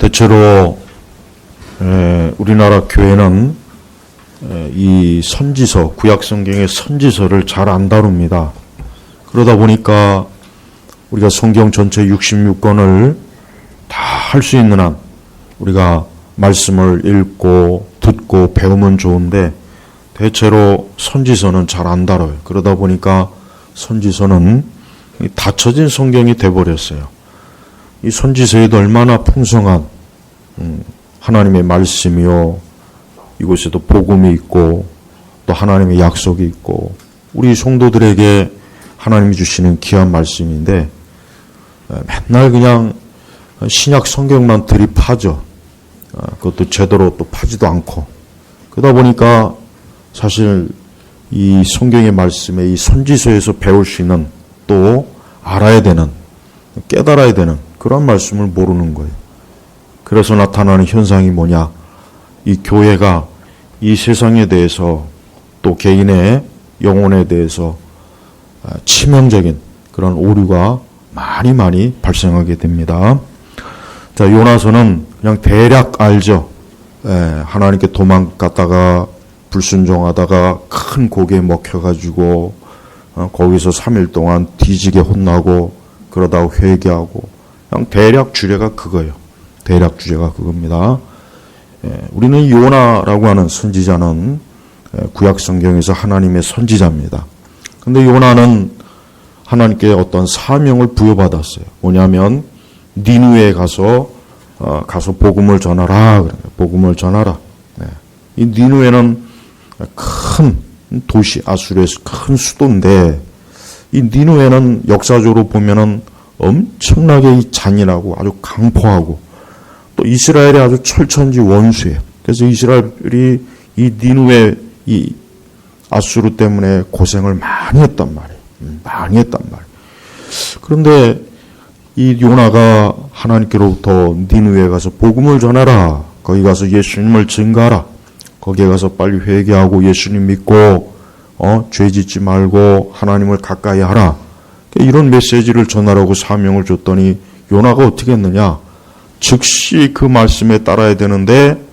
대체로 우리나라 교회는 이 선지서, 구약성경의 선지서를 잘 안 다룹니다. 그러다 보니까 우리가 성경 전체 66권을 다 할 수 있는 한 우리가 말씀을 읽고 듣고 배우면 좋은데 대체로 선지서는 잘 안 다뤄요. 그러다 보니까 선지서는 닫혀진 성경이 돼버렸어요. 이 선지서에도 얼마나 풍성한 하나님의 말씀이요, 이곳에도 복음이 있고 또 하나님의 약속이 있고 우리 성도들에게 하나님이 주시는 귀한 말씀인데 맨날 그냥 신약 성경만 들이파죠. 그것도 제대로 또 파지도 않고 그러다 보니까 사실 이 성경의 말씀에 이 선지서에서 배울 수 있는 또 알아야 되는, 깨달아야 되는 그런 말씀을 모르는 거예요. 그래서 나타나는 현상이 뭐냐? 이 교회가 이 세상에 대해서 또 개인의 영혼에 대해서 치명적인 그런 오류가 많이 발생하게 됩니다. 자, 요나서는 그냥 대략 알죠. 하나님께 도망갔다가 불순종하다가 큰 고기에 먹혀가지고 거기서 3일 동안 뒤지게 혼나고 그러다가 회개하고 그냥 대략 주제가 그거예요. 대략 주제가 그겁니다. 우리는 요나라고 하는 선지자는 구약 성경에서 하나님의 선지자입니다. 근데 요나는 하나님께 어떤 사명을 부여받았어요. 뭐냐면 니느웨에 가서 복음을 전하라. 복음을 전하라. 이 니느웨는 큰 도시, 아수르에서 큰 수도인데 이 니느웨는 역사적으로 보면은 엄청나게 이 잔인하고 아주 강포하고 또 이스라엘의 아주 철천지 원수예요. 그래서 이스라엘이 이 니느웨 이 아수르 때문에 고생을 많이 했단 말이에요. 많이 했단 말이에요. 그런데 이 요나가 하나님께로부터 니느웨에 가서 복음을 전하라. 거기 가서 예수님을 증거하라. 거기에 가서 빨리 회개하고 예수님 믿고 죄 짓지 말고 하나님을 가까이 하라. 이런 메시지를 전하라고 사명을 줬더니 요나가 어떻게 했느냐? 즉시 그 말씀에 따라야 되는데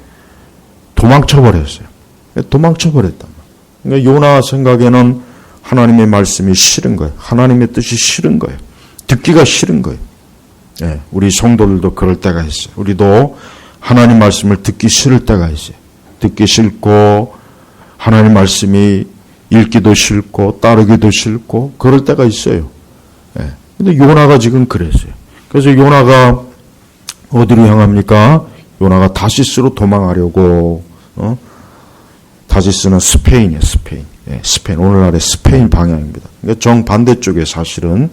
도망쳐버렸어요. 도망쳐버렸단 말이에요. 그러니까 요나 생각에는 하나님의 말씀이 싫은 거예요. 하나님의 뜻이 싫은 거예요. 듣기가 싫은 거예요. 우리 성도들도 그럴 때가 있어요. 우리도 하나님 말씀을 듣기 싫을 때가 있어요. 듣기 싫고 하나님 말씀이 읽기도 싫고 따르기도 싫고 그럴 때가 있어요. 근데 요나가 지금 그랬어요. 그래서 요나가 어디로 향합니까? 요나가 다시스로 도망하려고. 다시스는 스페인이에요. 스페인. 오늘날의 스페인 방향입니다. 그러니까 정반대쪽에 사실은.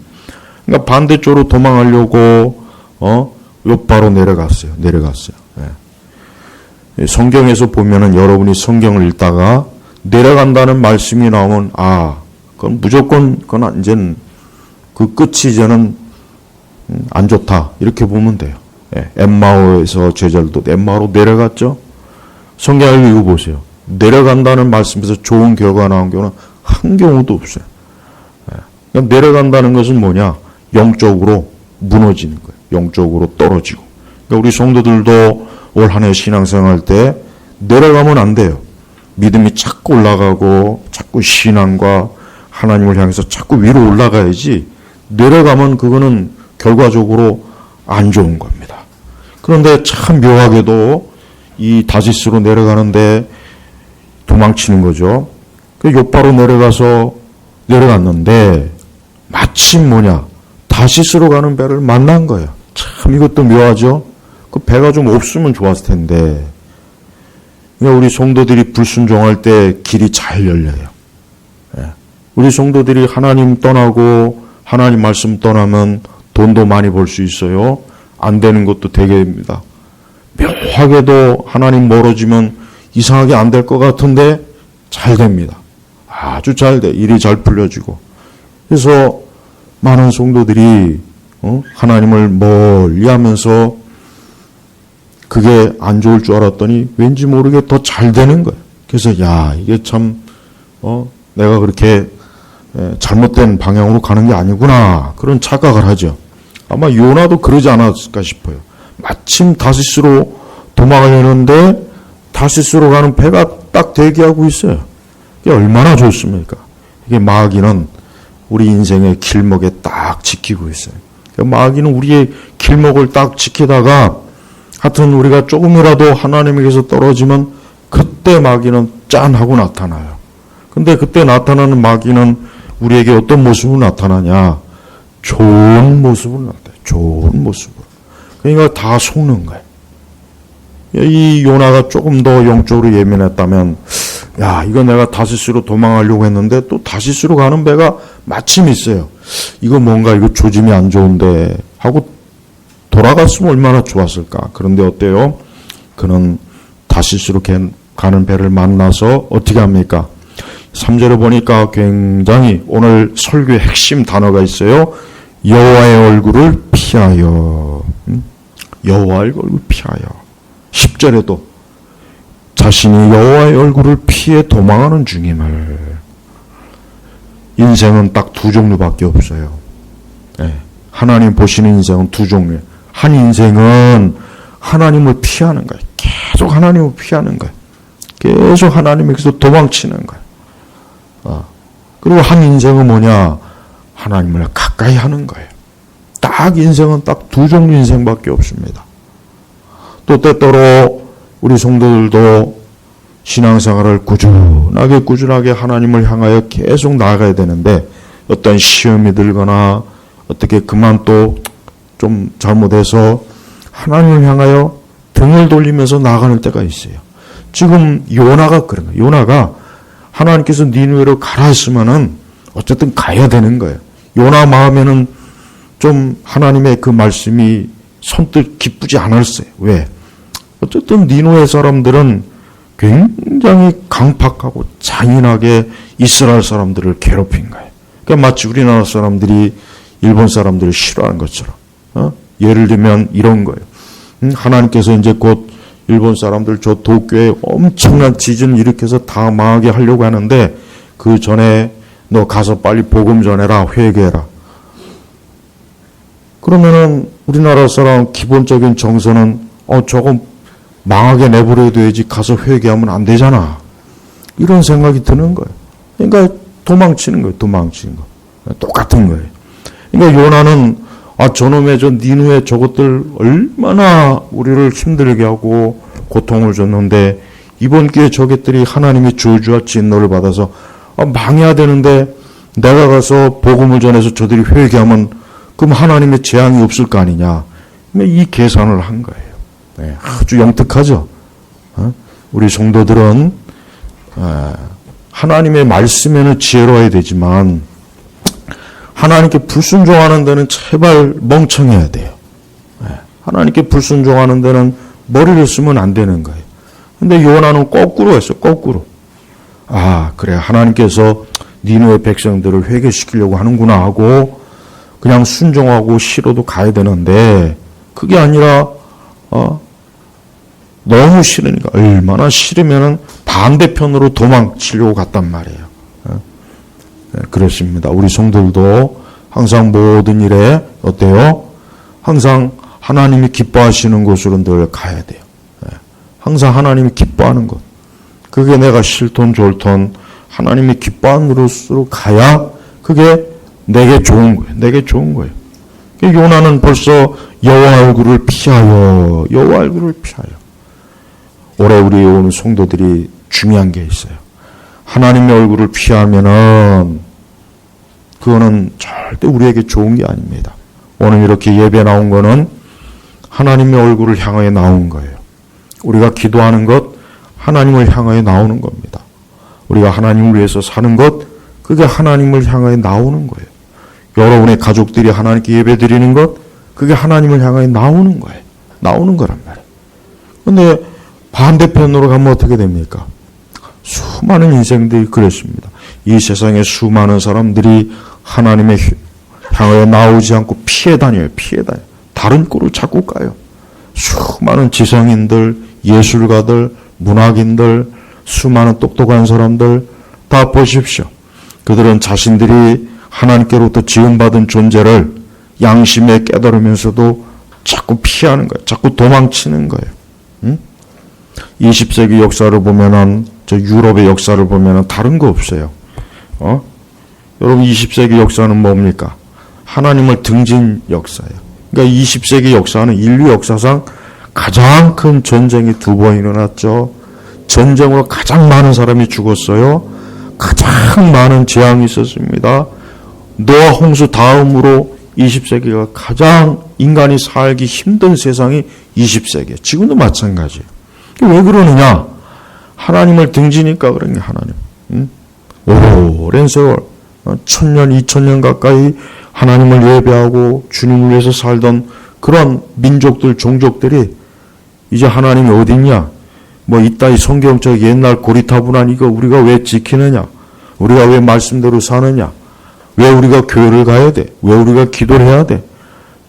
그러니까 반대쪽으로 도망하려고 요바로 내려갔어요. 성경에서 보면은 여러분이 성경을 읽다가 내려간다는 말씀이 나오면 그건 무조건 그건 이제는 그 끝이 이제는 안 좋다 이렇게 보면 돼요. 엠마오에서 제자들도 엠마오로 내려갔죠. 성경을 읽어보세요. 내려간다는 말씀에서 좋은 결과가 나온 경우는 한 경우도 없어요. 그러니까 내려간다는 것은 뭐냐? 영적으로 무너지는 거예요. 영적으로 떨어지고. 그러니까 우리 성도들도 올 한 해 신앙생활 때 내려가면 안 돼요. 믿음이 자꾸 올라가고 자꾸 신앙과 하나님을 향해서 자꾸 위로 올라가야지 내려가면 그거는 결과적으로 안 좋은 겁니다. 그런데 참 묘하게도 이 다시스로 내려가는데 도망치는 거죠. 그 요바로 내려갔는데 마침 다시스로 가는 배를 만난 거예요. 참 이것도 묘하죠. 그 배가 좀 없으면 좋았을 텐데. 그러니까 우리 성도들이 불순종할 때 길이 잘 열려요. 우리 성도들이 하나님 떠나고 하나님 말씀 떠나면 돈도 많이 벌 수 있어요. 안 되는 것도 되게 됩니다. 묘하게도 하나님 멀어지면 이상하게 안 될 것 같은데 잘 됩니다. 아주 잘 돼. 일이 잘 풀려지고. 그래서 많은 성도들이 하나님을 멀리 하면서 그게 안 좋을 줄 알았더니 왠지 모르게 더 잘 되는 거예요. 그래서 이게 참 내가 그렇게 잘못된 방향으로 가는 게 아니구나 그런 착각을 하죠. 아마 요나도 그러지 않았을까 싶어요. 마침 다시스로 도망하려는데 다시스로 가는 배가 딱 대기하고 있어요. 이게 얼마나 좋습니까? 이게 마귀는 우리 인생의 길목에 딱 지키고 있어요. 마귀는 우리의 길목을 딱 지키다가 하여튼 우리가 조금이라도 하나님에게서 떨어지면 그때 마귀는 짠 하고 나타나요. 근데 그때 나타나는 마귀는 우리에게 어떤 모습으로 나타나냐? 좋은 모습으로 나타나요. 좋은 모습으로. 그러니까 다 속는 거예요. 이 요나가 조금 더 영적으로 예민했다면, 야, 이거 내가 다시스로 도망가려고 했는데 또 다시스로 가는 배가 마침 있어요. 이거 뭔가 이거 조짐이 안 좋은데 하고 돌아갔으면 얼마나 좋았을까. 그런데 어때요? 그는 다시스로 가는 배를 만나서 어떻게 합니까? 3절에 보니까 굉장히 오늘 설교의 핵심 단어가 있어요. 여호와의 얼굴을 피하여. 여호와의 얼굴을 피하여. 10절에도 자신이 여호와의 얼굴을 피해 도망하는 중임을. 인생은 딱 두 종류밖에 없어요. 네. 하나님 보시는 인생은 두 종류. 한 인생은 하나님을 피하는 거예요. 계속 하나님을 피하는 거예요. 계속 하나님에게서 도망치는 거예요. 그리고 한 인생은 뭐냐? 하나님을 가까이 하는 거예요. 딱 인생은 딱 두 종류 인생밖에 없습니다. 또 때때로 우리 성도들도 신앙생활을 꾸준하게 하나님을 향하여 계속 나아가야 되는데 어떤 시험이 들거나 어떻게 그만 또 좀 잘못해서 하나님을 향하여 등을 돌리면서 나아가는 때가 있어요. 지금 요나가 그런 거예요. 요나가 하나님께서 니느웨로 가라 했으면은 어쨌든 가야 되는 거예요. 요나 마음에는 좀 하나님의 그 말씀이 선뜻 기쁘지 않았어요. 왜? 어쨌든 니느웨 사람들은 굉장히 강팍하고 잔인하게 이스라엘 사람들을 괴롭힌 거예요. 그러니까 마치 우리나라 사람들이 일본 사람들을 싫어하는 것처럼. 예를 들면 이런 거예요. 하나님께서 이제 곧 일본 사람들 저 도쿄에 엄청난 지진을 일으켜서 다 망하게 하려고 하는데 그 전에 너 가서 빨리 복음 전해라, 회개해라. 그러면은 우리나라 사람 기본적인 정서는 저거 망하게 내버려둬야지 가서 회개하면 안 되잖아. 이런 생각이 드는 거예요. 그러니까 도망치는 거예요. 도망치는 거. 똑같은 거예요. 그러니까 요나는 저놈의 저 니느웨 저것들 얼마나 우리를 힘들게 하고 고통을 줬는데 이번 기회에 저것들이 하나님의 저주와 진노를 받아서 망해야 되는데 내가 가서 복음을 전해서 저들이 회개하면 그럼 하나님의 재앙이 없을 거 아니냐. 이 계산을 한 거예요. 네, 아주 영특하죠. 우리 성도들은 하나님의 말씀에는 지혜로워야 되지만 하나님께 불순종하는 데는 제발 멍청해야 돼요. 하나님께 불순종하는 데는 머리를 쓰면 안 되는 거예요. 근데 요나는 거꾸로 했어요. 거꾸로. 그래 하나님께서 니느웨 백성들을 회개시키려고 하는구나 하고 그냥 순종하고 싫어도 가야 되는데 그게 아니라 너무 싫으니까 얼마나 싫으면은 반대편으로 도망치려고 갔단 말이에요. 그렇습니다. 우리 성도들도 항상 모든 일에 어때요? 항상 하나님이 기뻐하시는 곳으로 늘 가야 돼요. 항상 하나님이 기뻐하는 곳. 그게 내가 싫던 좋던 하나님이 기뻐하는 곳으로 가야 그게 내게 좋은 거예요. 내게 좋은 거예요. 요나는 벌써 여호와 얼굴을 피하여 여호와 얼굴을 피하여. 올해 우리 오는 성도들이 중요한 게 있어요. 하나님의 얼굴을 피하면은 그거는 절대 우리에게 좋은 게 아닙니다. 오늘 이렇게 예배 나온 거는 하나님의 얼굴을 향하여 나온 거예요. 우리가 기도하는 것 하나님을 향하여 나오는 겁니다. 우리가 하나님을 위해서 사는 것 그게 하나님을 향하여 나오는 거예요. 여러분의 가족들이 하나님께 예배 드리는 것 그게 하나님을 향하여 나오는 거예요. 나오는 거란 말이에요. 그런데 반대편으로 가면 어떻게 됩니까? 수많은 인생들이 그렇습니다. 이 세상에 수많은 사람들이 하나님의 향하여 나오지 않고 피해 다녀요. 피해 다녀요. 다른 꼴을 자꾸 가요. 수많은 지성인들, 예술가들, 문학인들, 수많은 똑똑한 사람들 다 보십시오. 그들은 자신들이 하나님께로부터 지음받은 존재를 양심에 깨달으면서도 자꾸 피하는 거예요. 자꾸 도망치는 거예요. 응? 20세기 역사를 보면은, 저 유럽의 역사를 보면은 다른 거 없어요. 여러분 20세기 역사는 뭡니까? 하나님을 등진 역사예요. 그러니까 20세기 역사는 인류 역사상 가장 큰 전쟁이 2번 일어났죠. 전쟁으로 가장 많은 사람이 죽었어요. 가장 많은 재앙이 있었습니다. 노아 홍수 다음으로 20세기가 가장 인간이 살기 힘든 세상이 20세기예요. 지금도 마찬가지예요. 왜 그러느냐? 하나님을 등지니까 그런 게 하나님. 응? 오랜 세월, 1000년, 2000년 가까이 하나님을 예배하고 주님을 위해서 살던 그런 민족들, 종족들이 이제 하나님이 어딨냐? 뭐 이따위 성경적 옛날 고리타분한 이거 우리가 왜 지키느냐? 우리가 왜 말씀대로 사느냐? 왜 우리가 교회를 가야 돼? 왜 우리가 기도를 해야 돼?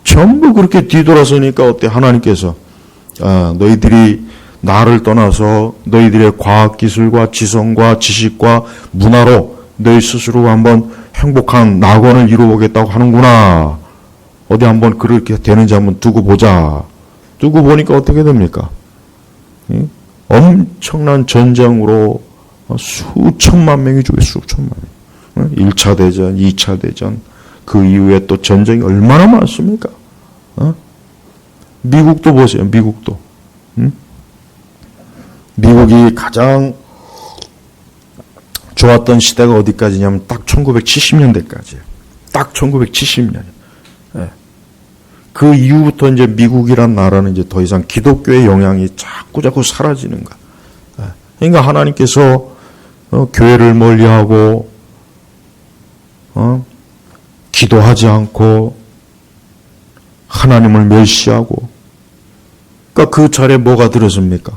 전부 그렇게 뒤돌아서니까 어때? 하나님께서 너희들이 나를 떠나서 너희들의 과학기술과 지성과 지식과 문화로 너희 스스로 한번 행복한 낙원을 이루어보겠다고 하는구나. 어디 한번 그렇게 되는지 한번 두고 보자. 두고 보니까 어떻게 됩니까? 엄청난 전쟁으로 수천만 명이 죽어요. 수천만 명. 1차 대전, 2차 대전, 그 이후에 또 전쟁이 얼마나 많습니까? 미국도 보세요. 미국도. 미국이 가장 좋았던 시대가 어디까지냐면 딱 1970년대까지예요. 딱 1970년. 예. 그 이후부터 이제 미국이란 나라는 이제 더 이상 기독교의 영향이 자꾸 사라지는 거야. 예. 그러니까 하나님께서 교회를 멀리하고 기도하지 않고 하나님을 멸시하고, 그러니까 그 자리에 뭐가 들어섭니까?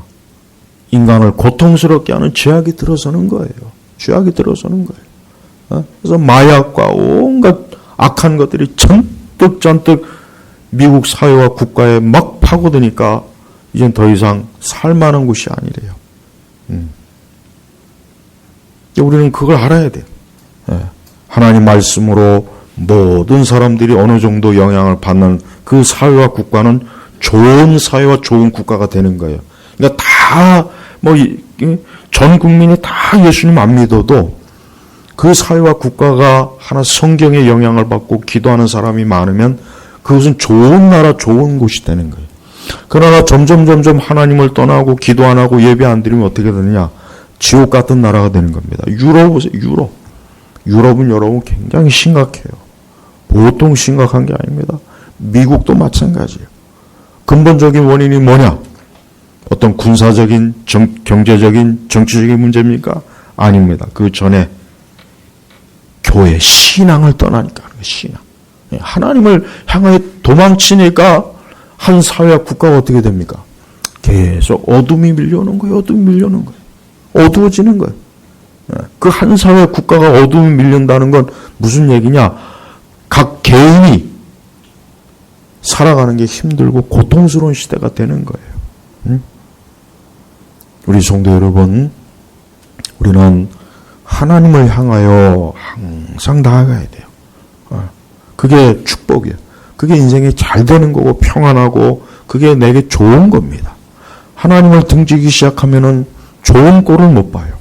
인간을 고통스럽게 하는 죄악이 들어서는 거예요. 죄악이 들어서는 거예요. 그래서 마약과 온갖 악한 것들이 잔뜩 미국 사회와 국가에 막 파고드니까 이젠 더 이상 살만한 곳이 아니래요. 우리는 그걸 알아야 돼요. 하나님 말씀으로 모든 사람들이 어느 정도 영향을 받는 그 사회와 국가는 좋은 사회와 좋은 국가가 되는 거예요. 그러니까 다 전 국민이 다 예수님 안 믿어도 그 사회와 국가가 하나 성경의 영향을 받고 기도하는 사람이 많으면 그것은 좋은 나라, 좋은 곳이 되는 거예요. 그러나 점점 하나님을 떠나고 기도 안 하고 예배 안 드리면 어떻게 되느냐? 지옥 같은 나라가 되는 겁니다. 유럽 보세요. 유럽은 여러분 굉장히 심각해요. 보통 심각한 게 아닙니다. 미국도 마찬가지예요. 근본적인 원인이 뭐냐? 어떤 군사적인, 경제적인, 정치적인 문제입니까? 아닙니다. 그 전에 교회, 신앙을 떠나니까, 신앙. 하나님을 향하여 도망치니까 한 사회와 국가가 어떻게 됩니까? 계속 어둠이 밀려오는 거예요. 어둠이 밀려오는 거예요. 어두워지는 거예요. 그 한 사회 국가가 어둠이 밀린다는 건 무슨 얘기냐? 각 개인이 살아가는 게 힘들고 고통스러운 시대가 되는 거예요. 우리 성도 여러분, 우리는 하나님을 향하여 항상 나아가야 돼요. 그게 축복이에요. 그게 인생이 잘 되는 거고 평안하고 그게 내게 좋은 겁니다. 하나님을 등지기 시작하면은 좋은 꼴을 못 봐요.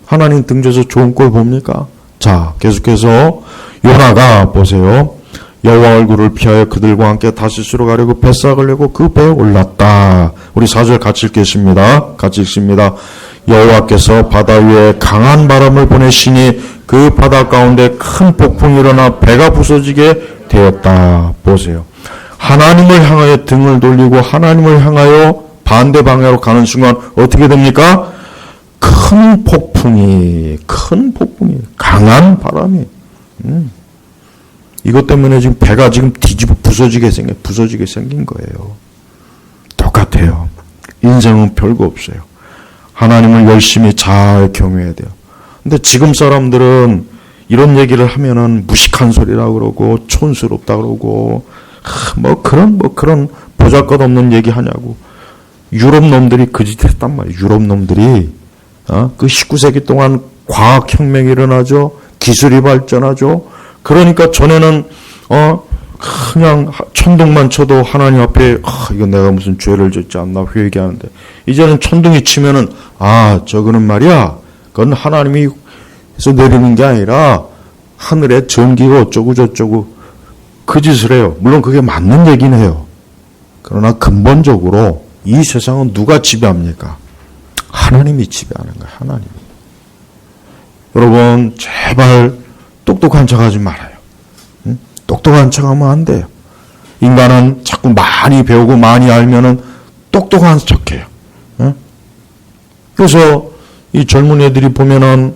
하나님 등져서 좋은 꼴 봅니까? 자, 계속해서 요나가 보세요. 여호와 얼굴을 피하여 그들과 함께 다시스로 가려고 뱃삭을 내고 그 배에 올랐다. 우리 4절 같이 읽겠습니다. 같이 읽습니다. 여호와께서 바다 위에 강한 바람을 보내시니 그 바다 가운데 큰 폭풍이 일어나 배가 부서지게 되었다. 보세요. 하나님을 향하여 등을 돌리고 하나님을 향하여 반대 방향으로 가는 순간 어떻게 됩니까? 큰 폭풍이, 강한 바람이. 이것 때문에 지금 배가 지금 부서지게 생긴 거예요. 똑같아요. 인생은 별거 없어요. 하나님을 열심히 잘 경외해야 돼요. 근데 지금 사람들은 이런 얘기를 하면은 무식한 소리라고 그러고, 촌스럽다 그러고, 그런 보잘것없는 얘기 하냐고. 유럽 놈들이 그 짓을 했단 말이에요. 유럽 놈들이, 그 19세기 동안 과학혁명이 일어나죠. 기술이 발전하죠. 그러니까 전에는 그냥 천둥만 쳐도 하나님 앞에 이거 내가 무슨 죄를 졌지 않나 회개하는데, 이제는 천둥이 치면은 저거는 말이야, 그건 하나님이 해서 내리는 게 아니라 하늘에 전기가 어쩌고 저쩌고 그 짓을 해요. 물론 그게 맞는 얘기는 해요. 그러나 근본적으로 이 세상은 누가 지배합니까? 하나님이 지배하는 거예요. 하나님이. 여러분 제발 똑똑한 척하지 말아요. 응? 똑똑한 척하면 안 돼요. 인간은 자꾸 많이 배우고 많이 알면은 똑똑한 척해요. 응? 그래서 이 젊은 애들이 보면은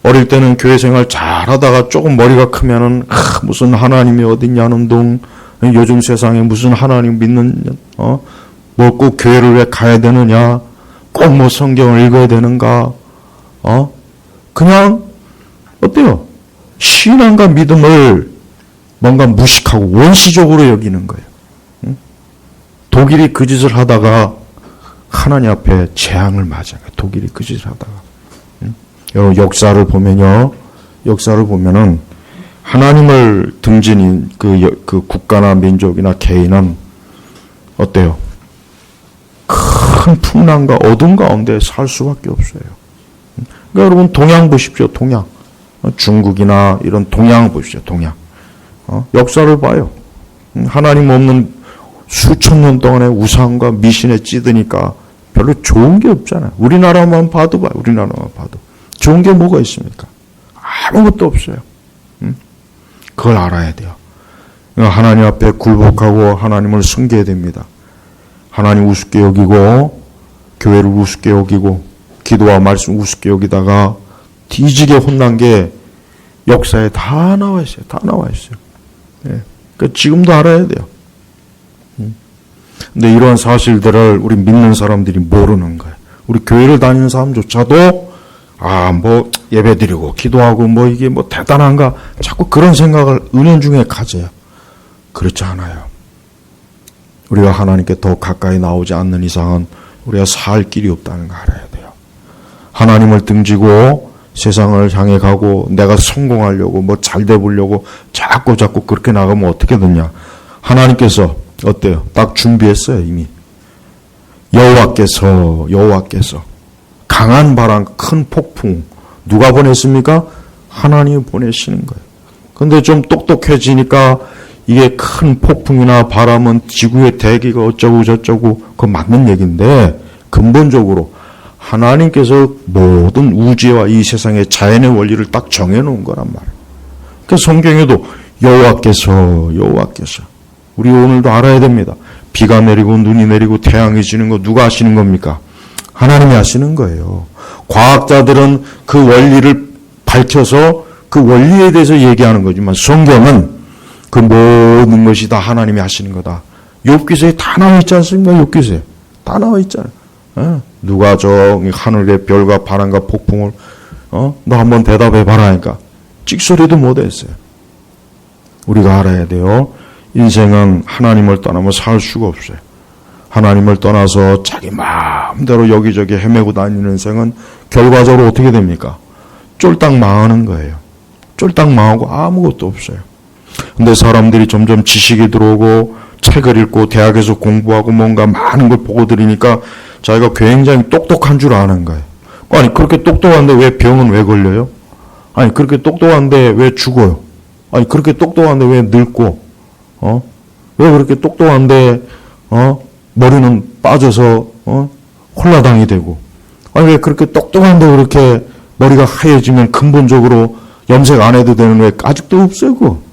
어릴 때는 교회 생활 잘하다가 조금 머리가 크면은 무슨 하나님이 어딨냐는 둥, 요즘 세상에 무슨 하나님 믿는 뭐 꼭 교회를 왜 가야 되느냐, 꼭 뭐 성경을 읽어야 되는가, 그냥 어때요? 신앙과 믿음을 뭔가 무식하고 원시적으로 여기는 거예요. 응? 독일이 그 짓을 하다가 하나님 앞에 재앙을 맞아요. 독일이 그 짓을 하다가. 여러분 역사를 보면은 하나님을 등지는 그 국가나 민족이나 개인은 어때요? 큰 풍랑과 어둠 가운데 살 수밖에 없어요. 그러니까 여러분 동양 보십시오. 동양. 중국이나 이런 동양 보십시오. 동양. 역사를 봐요. 하나님 없는 수천 년 동안의 우상과 미신에 찌드니까 별로 좋은 게 없잖아요. 우리나라만 봐도 봐요. 우리나라만 봐도. 좋은 게 뭐가 있습니까? 아무것도 없어요. 그걸 알아야 돼요. 하나님 앞에 굴복하고 하나님을 섬겨야 됩니다. 하나님 우습게 여기고 교회를 우습게 여기고 기도와 말씀 우습게 여기다가 뒤지게 혼난 게 역사에 다 나와 있어요. 다 나와 있어요. 예. 그러니까 지금도 알아야 돼요. 근데 이러한 사실들을 우리 믿는 사람들이 모르는 거예요. 우리 교회를 다니는 사람조차도 뭐 예배드리고 기도하고 뭐 이게 뭐 대단한가 자꾸 그런 생각을 은연중에 가져요. 그렇지 않아요. 우리가 하나님께 더 가까이 나오지 않는 이상은 우리가 살 길이 없다는 거 알아야 돼요. 하나님을 등지고 세상을 향해 가고 내가 성공하려고 뭐 잘돼 보려고 자꾸 그렇게 나가면 어떻게 되냐. 하나님께서 어때요? 딱 준비했어요. 이미. 여호와께서 강한 바람, 큰 폭풍 누가 보냈습니까? 하나님이 보내시는 거예요. 근데 좀 똑똑해지니까 이게 큰 폭풍이나 바람은 지구의 대기가 어쩌고 저쩌고 그거 맞는 얘기인데 근본적으로 하나님께서 모든 우주와 이 세상의 자연의 원리를 딱 정해놓은 거란 말이에요. 그 성경에도 여호와께서 우리 오늘도 알아야 됩니다. 비가 내리고 눈이 내리고 태양이 지는 거 누가 하시는 겁니까? 하나님이 하시는 거예요. 과학자들은 그 원리를 밝혀서 그 원리에 대해서 얘기하는 거지만 성경은 그 모든 것이 다 하나님이 하시는 거다. 욥기서에 다 나와 있지 않습니까? 욥기서에 다 나와 있잖아요. 누가 저 하늘의 별과 바람과 폭풍을 너 한번 대답해 봐라 하니까 찍소리도 못했어요. 우리가 알아야 돼요. 인생은 하나님을 떠나면 살 수가 없어요. 하나님을 떠나서 자기 마음대로 여기저기 헤매고 다니는 인생은 결과적으로 어떻게 됩니까? 쫄딱 망하는 거예요. 쫄딱 망하고 아무것도 없어요. 근데 사람들이 점점 지식이 들어오고 책을 읽고 대학에서 공부하고 뭔가 많은 걸 보고 들으니까 자기가 굉장히 똑똑한 줄 아는 거예요. 아니 그렇게 똑똑한데 왜 병은 왜 걸려요? 아니 그렇게 똑똑한데 왜 죽어요? 아니 그렇게 똑똑한데 왜 늙고 왜 그렇게 똑똑한데 머리는 빠져서 홀라당이 되고 아니 왜 그렇게 똑똑한데 그렇게 머리가 하얘지면 근본적으로 염색 안 해도 되는 왜 아직도 없어요 그거.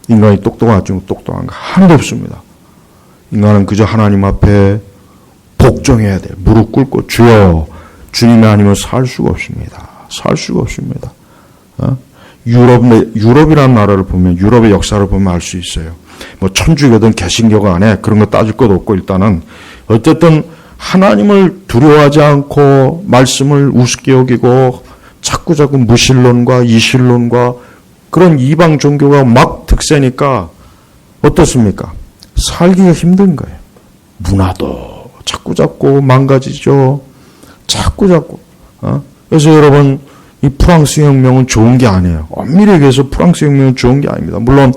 인간이 똑똑한 거 하나도 없습니다. 인간은 그저 하나님 앞에 복종해야 돼요. 무릎 꿇고 주여 주님이 아니면 살 수가 없습니다. 살 수가 없습니다. 유럽이라는 나라를 보면 유럽의 역사를 보면 알 수 있어요. 뭐 천주교든 개신교가 안에 그런 거 따질 것 없고 일단은 어쨌든 하나님을 두려워하지 않고 말씀을 우습게 여기고 자꾸 무신론과 이신론과 그런 이방 종교가 막 득세니까 어떻습니까? 살기가 힘든 거예요. 문화도 자꾸 망가지죠. 자꾸. 그래서 여러분 이 프랑스 혁명은 좋은 게 아니에요. 엄밀히 얘기해서 프랑스 혁명은 좋은 게 아닙니다. 물론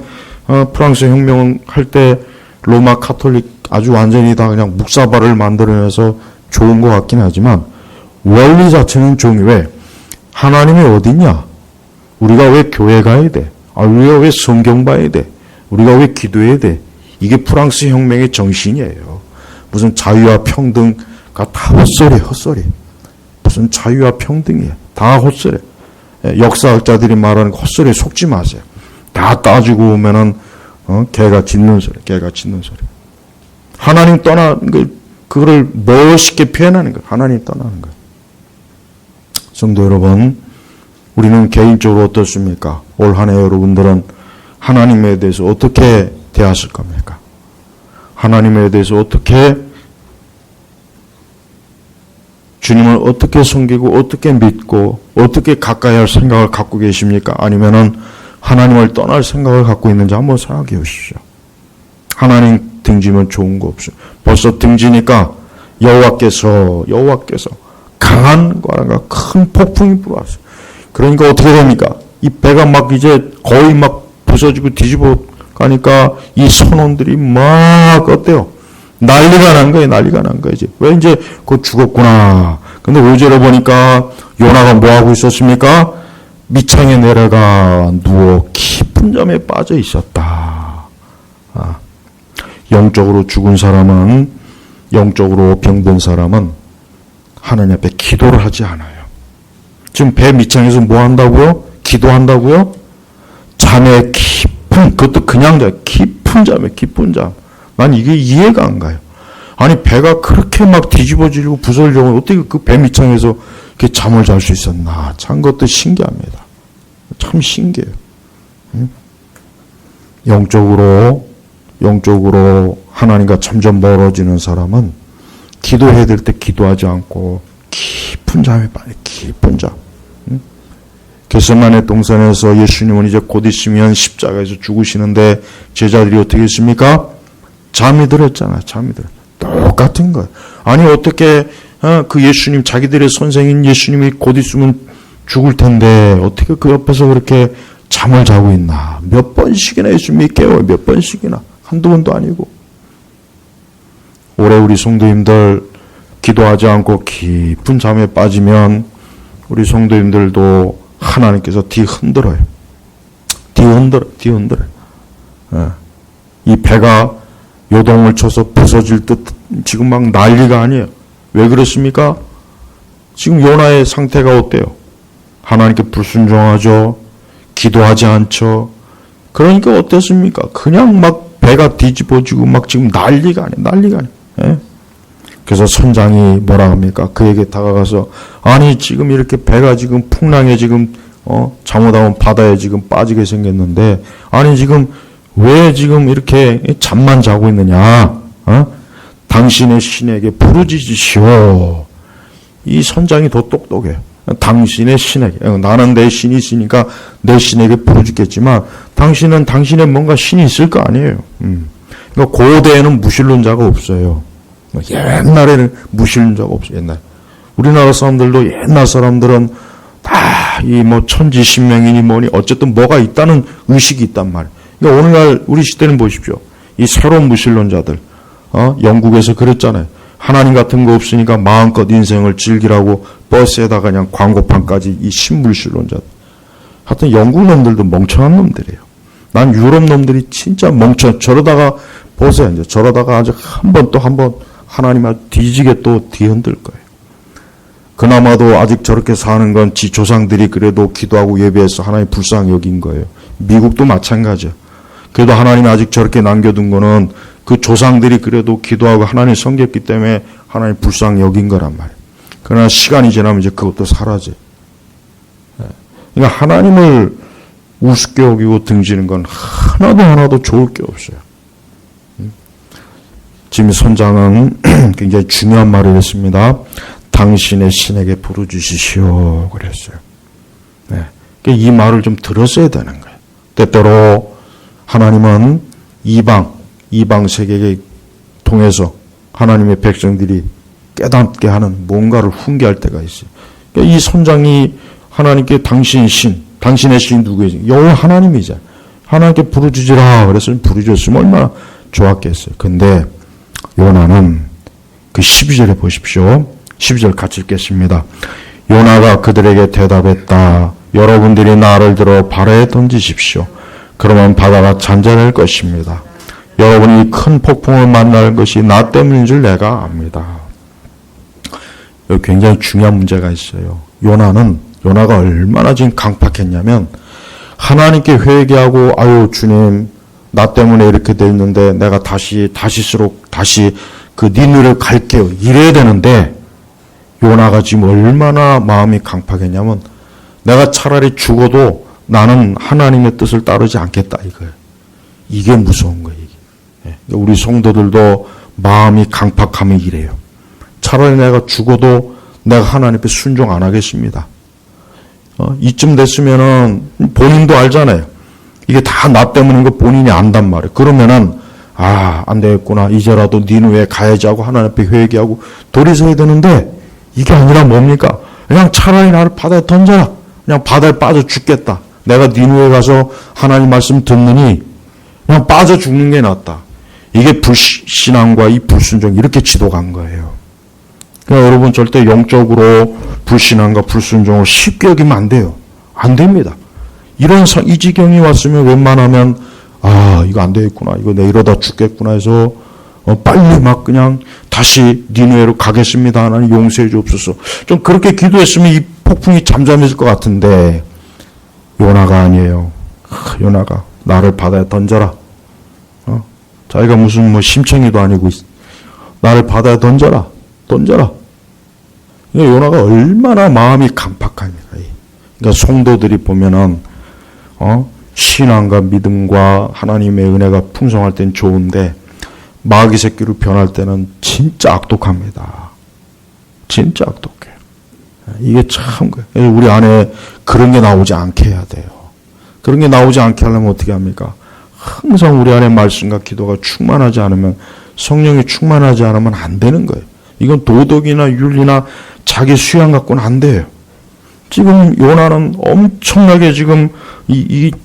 프랑스 혁명 할 때 로마 카톨릭 아주 완전히 다 그냥 묵사발을 만들어내서 좋은 것 같긴 하지만 원리 자체는 종이 왜 하나님이 어딨냐? 우리가 왜 교회 가야 돼? 우리가 왜 성경 봐야 돼? 우리가 왜 기도해야 돼? 이게 프랑스 혁명의 정신이에요. 무슨 자유와 평등가 다 헛소리. 무슨 자유와 평등이야. 다 헛소리. 역사학자들이 말하는 헛소리에 속지 마세요. 다 따지고 오면은 개가 짖는 소리. 하나님 떠나는 걸 그거를 멋있게 표현하는 거예요. 하나님 떠나는 거예요. 성도 여러분, 우리는 개인적으로 어떻습니까? 올 한 해 여러분들은 하나님에 대해서 어떻게 대하실 겁니까? 하나님에 대해서 어떻게 주님을 어떻게 섬기고 어떻게 믿고 어떻게 가까이 할 생각을 갖고 계십니까? 아니면은 하나님을 떠날 생각을 갖고 있는지 한번 생각해 보십시오. 하나님 등지면 좋은 거 없어요. 벌써 등지니까 여호와께서 강한 바람과 큰 폭풍이 불어왔어요. 그러니까 어떻게 됩니까? 이 배가 막 이제 거의 막 부서지고 뒤집어 가니까 이 선원들이 막 어때요? 난리가 난 거예요, 이제. 왜 이제 곧 죽었구나. 근데 5절에 보니까 요나가 뭐 하고 있었습니까? 밑창에 내려가 누워 깊은 잠에 빠져 있었다. 영적으로 죽은 사람은, 영적으로 병든 사람은 하나님 앞에 기도를 하지 않아요. 지금 배 밑창에서 뭐 한다고요? 기도한다고요? 잠에 그것도 그냥 깊은 잠. 난 이게 이해가 안 가요. 아니, 배가 그렇게 막 뒤집어지고 부서지려고 어떻게 그 배 밑창에서 이렇게 잠을 잘 수 있었나. 참 그것도 신기합니다. 참 신기해요. 영적으로 하나님과 점점 멀어지는 사람은 기도해야 될 때 기도하지 않고 깊은 잠에 빠져, 깊은 잠. 겟세마네 동산에서 예수님은 이제 곧 있으면 십자가에서 죽으시는데 제자들이 어떻게 했습니까? 잠이 들었잖아. 똑같은 거예요. 아니, 어떻게 그 예수님, 자기들의 선생인 예수님이 곧 있으면 죽을 텐데 어떻게 그 옆에서 그렇게 잠을 자고 있나. 몇 번씩이나 예수님이 깨워요. 몇 번씩이나. 한두 번도 아니고. 올해 우리 성도님들 기도하지 않고 깊은 잠에 빠지면 우리 성도님들도 하나님께서 뒤흔들어요. 이 배가 요동을 쳐서 부서질 듯 지금 막 난리가 아니에요. 왜 그렇습니까? 지금 요나의 상태가 어때요? 하나님께 불순종하죠. 기도하지 않죠. 그러니까 어떻습니까? 그냥 막 배가 뒤집어지고 막 지금 난리가 아니에요. 예? 그래서 선장이 뭐라 합니까? 그에게 다가가서 아니 지금 이렇게 배가 지금 풍랑에 지금 잘못하면 바다에 지금 빠지게 생겼는데 아니 지금 왜 지금 이렇게 잠만 자고 있느냐? 당신의 신에게 부르짖으시오. 이 선장이 더 똑똑해. 당신의 신에게. 나는 내 신이 있으니까 내 신에게 부르짖겠지만 당신은 당신의 뭔가 신이 있을 거 아니에요. 그러니까 고대에는 무신론자가 없어요. 옛날에는 무신론자가 없어요. 옛날. 우리나라 사람들도 옛날 사람들은 다 이 뭐 천지신명이니 뭐니 어쨌든 뭐가 있다는 의식이 있단 말이에요. 그러니까 오늘날 우리 시대는 보십시오. 이 새로운 무신론자들, 영국에서 그랬잖아요. 하나님 같은 거 없으니까 마음껏 인생을 즐기라고 버스에다가 그냥 광고판까지 이 신무신론자들. 하여튼 영국 놈들도 멍청한 놈들이에요. 난 유럽 놈들이 진짜 저러다가 보세요. 이제 저러다가 아주 한 번 하나님 아주 뒤지게 또 뒤흔들 거예요. 그나마도 아직 저렇게 사는 건 지 조상들이 그래도 기도하고 예배해서 하나님 불쌍히 여긴 거예요. 미국도 마찬가지예요. 그래도 하나님이 아직 저렇게 남겨둔 거는 그 조상들이 그래도 기도하고 하나님 섬겼기 때문에 하나님 불쌍히 여긴 거란 말이에요. 그러나 시간이 지나면 이제 그것도 사라져요. 그러니까 하나님을 우습게 여기고 등지는 건 하나도 좋을 게 없어요. 지금 선장은 굉장히 중요한 말을 했습니다. 당신의 신에게 부르짖으시오 그랬어요. 네. 이 말을 좀 들었어야 되는 거예요. 때때로 하나님은 이방 세계에 통해서 하나님의 백성들이 깨닫게 하는 뭔가를 훈계할 때가 있어요. 이 선장이 하나님께 당신의 신 누구예요? 여호와 하나님이잖아요. 하나님께 부르짖으라 그랬으면 부르짖었으면 얼마나 좋았겠어요. 근데 요나는 그 12절에 보십시오. 12절 같이 읽겠습니다. 요나가 그들에게 대답했다. 여러분들이 나를 들어 바다에 던지십시오. 그러면 바다가 잔잔할 것입니다. 여러분이 큰 폭풍을 만날 것이 나 때문인 줄 내가 압니다. 여기 굉장히 중요한 문제가 있어요. 요나가 얼마나 지금 강팍했냐면 하나님께 회개하고 아유 주님 나 때문에 이렇게 돼 있는데 내가 다시스로 그 니느를 갈게요. 이래야 되는데 요나가 지금 얼마나 마음이 강팍했냐면 내가 차라리 죽어도 나는 하나님의 뜻을 따르지 않겠다 이거예요. 이게 무서운 거예요. 이게. 우리 성도들도 마음이 강팍하면 이래요. 차라리 내가 죽어도 내가 하나님 앞에 순종 안 하겠습니다. 이쯤 됐으면은 본인도 알잖아요. 이게 다 나 때문인 거 본인이 안단 말이에요. 그러면은 안 되겠구나. 이제라도 니느웨에 가야지 하고 하나님 앞에 회개하고 돌이서야 되는데 이게 아니라 뭡니까? 그냥 차라리 나를 바다에 던져라. 그냥 바다에 빠져 죽겠다. 내가 니느웨에 가서 하나님 말씀 듣느니 그냥 빠져 죽는 게 낫다. 이게 불신앙과 이 불순종 이렇게 지도간 거예요. 그러니까 여러분 절대 영적으로 불신앙과 불순종을 쉽게 여기면 안 돼요. 안 됩니다. 이 지경이 왔으면 웬만하면 이거 안 되겠구나. 이거 내 이러다 죽겠구나 해서 빨리 막 그냥 다시 니느웨로 가겠습니다. 하나님 용서해 주옵소서. 좀 그렇게 기도했으면 이 폭풍이 잠잠해질 것 같은데 요나가 아니에요. 요나가 나를 바다에 던져라. 자기가 무슨 심청이도 아니고 나를 바다에 던져라. 요나가 얼마나 마음이 강팍합니까. 그러니까 성도들이 보면은 신앙과 믿음과 하나님의 은혜가 풍성할 땐 좋은데 마귀 새끼로 변할 때는 진짜 악독합니다. 진짜 악독해요. 이게 참 우리 안에 그런 게 나오지 않게 해야 돼요. 그런 게 나오지 않게 하려면 어떻게 합니까? 항상 우리 안에 말씀과 기도가 충만하지 않으면 성령이 충만하지 않으면 안 되는 거예요. 이건 도덕이나 윤리나 자기 수양 갖고는 안 돼요. 지금 요나는 엄청나게 지금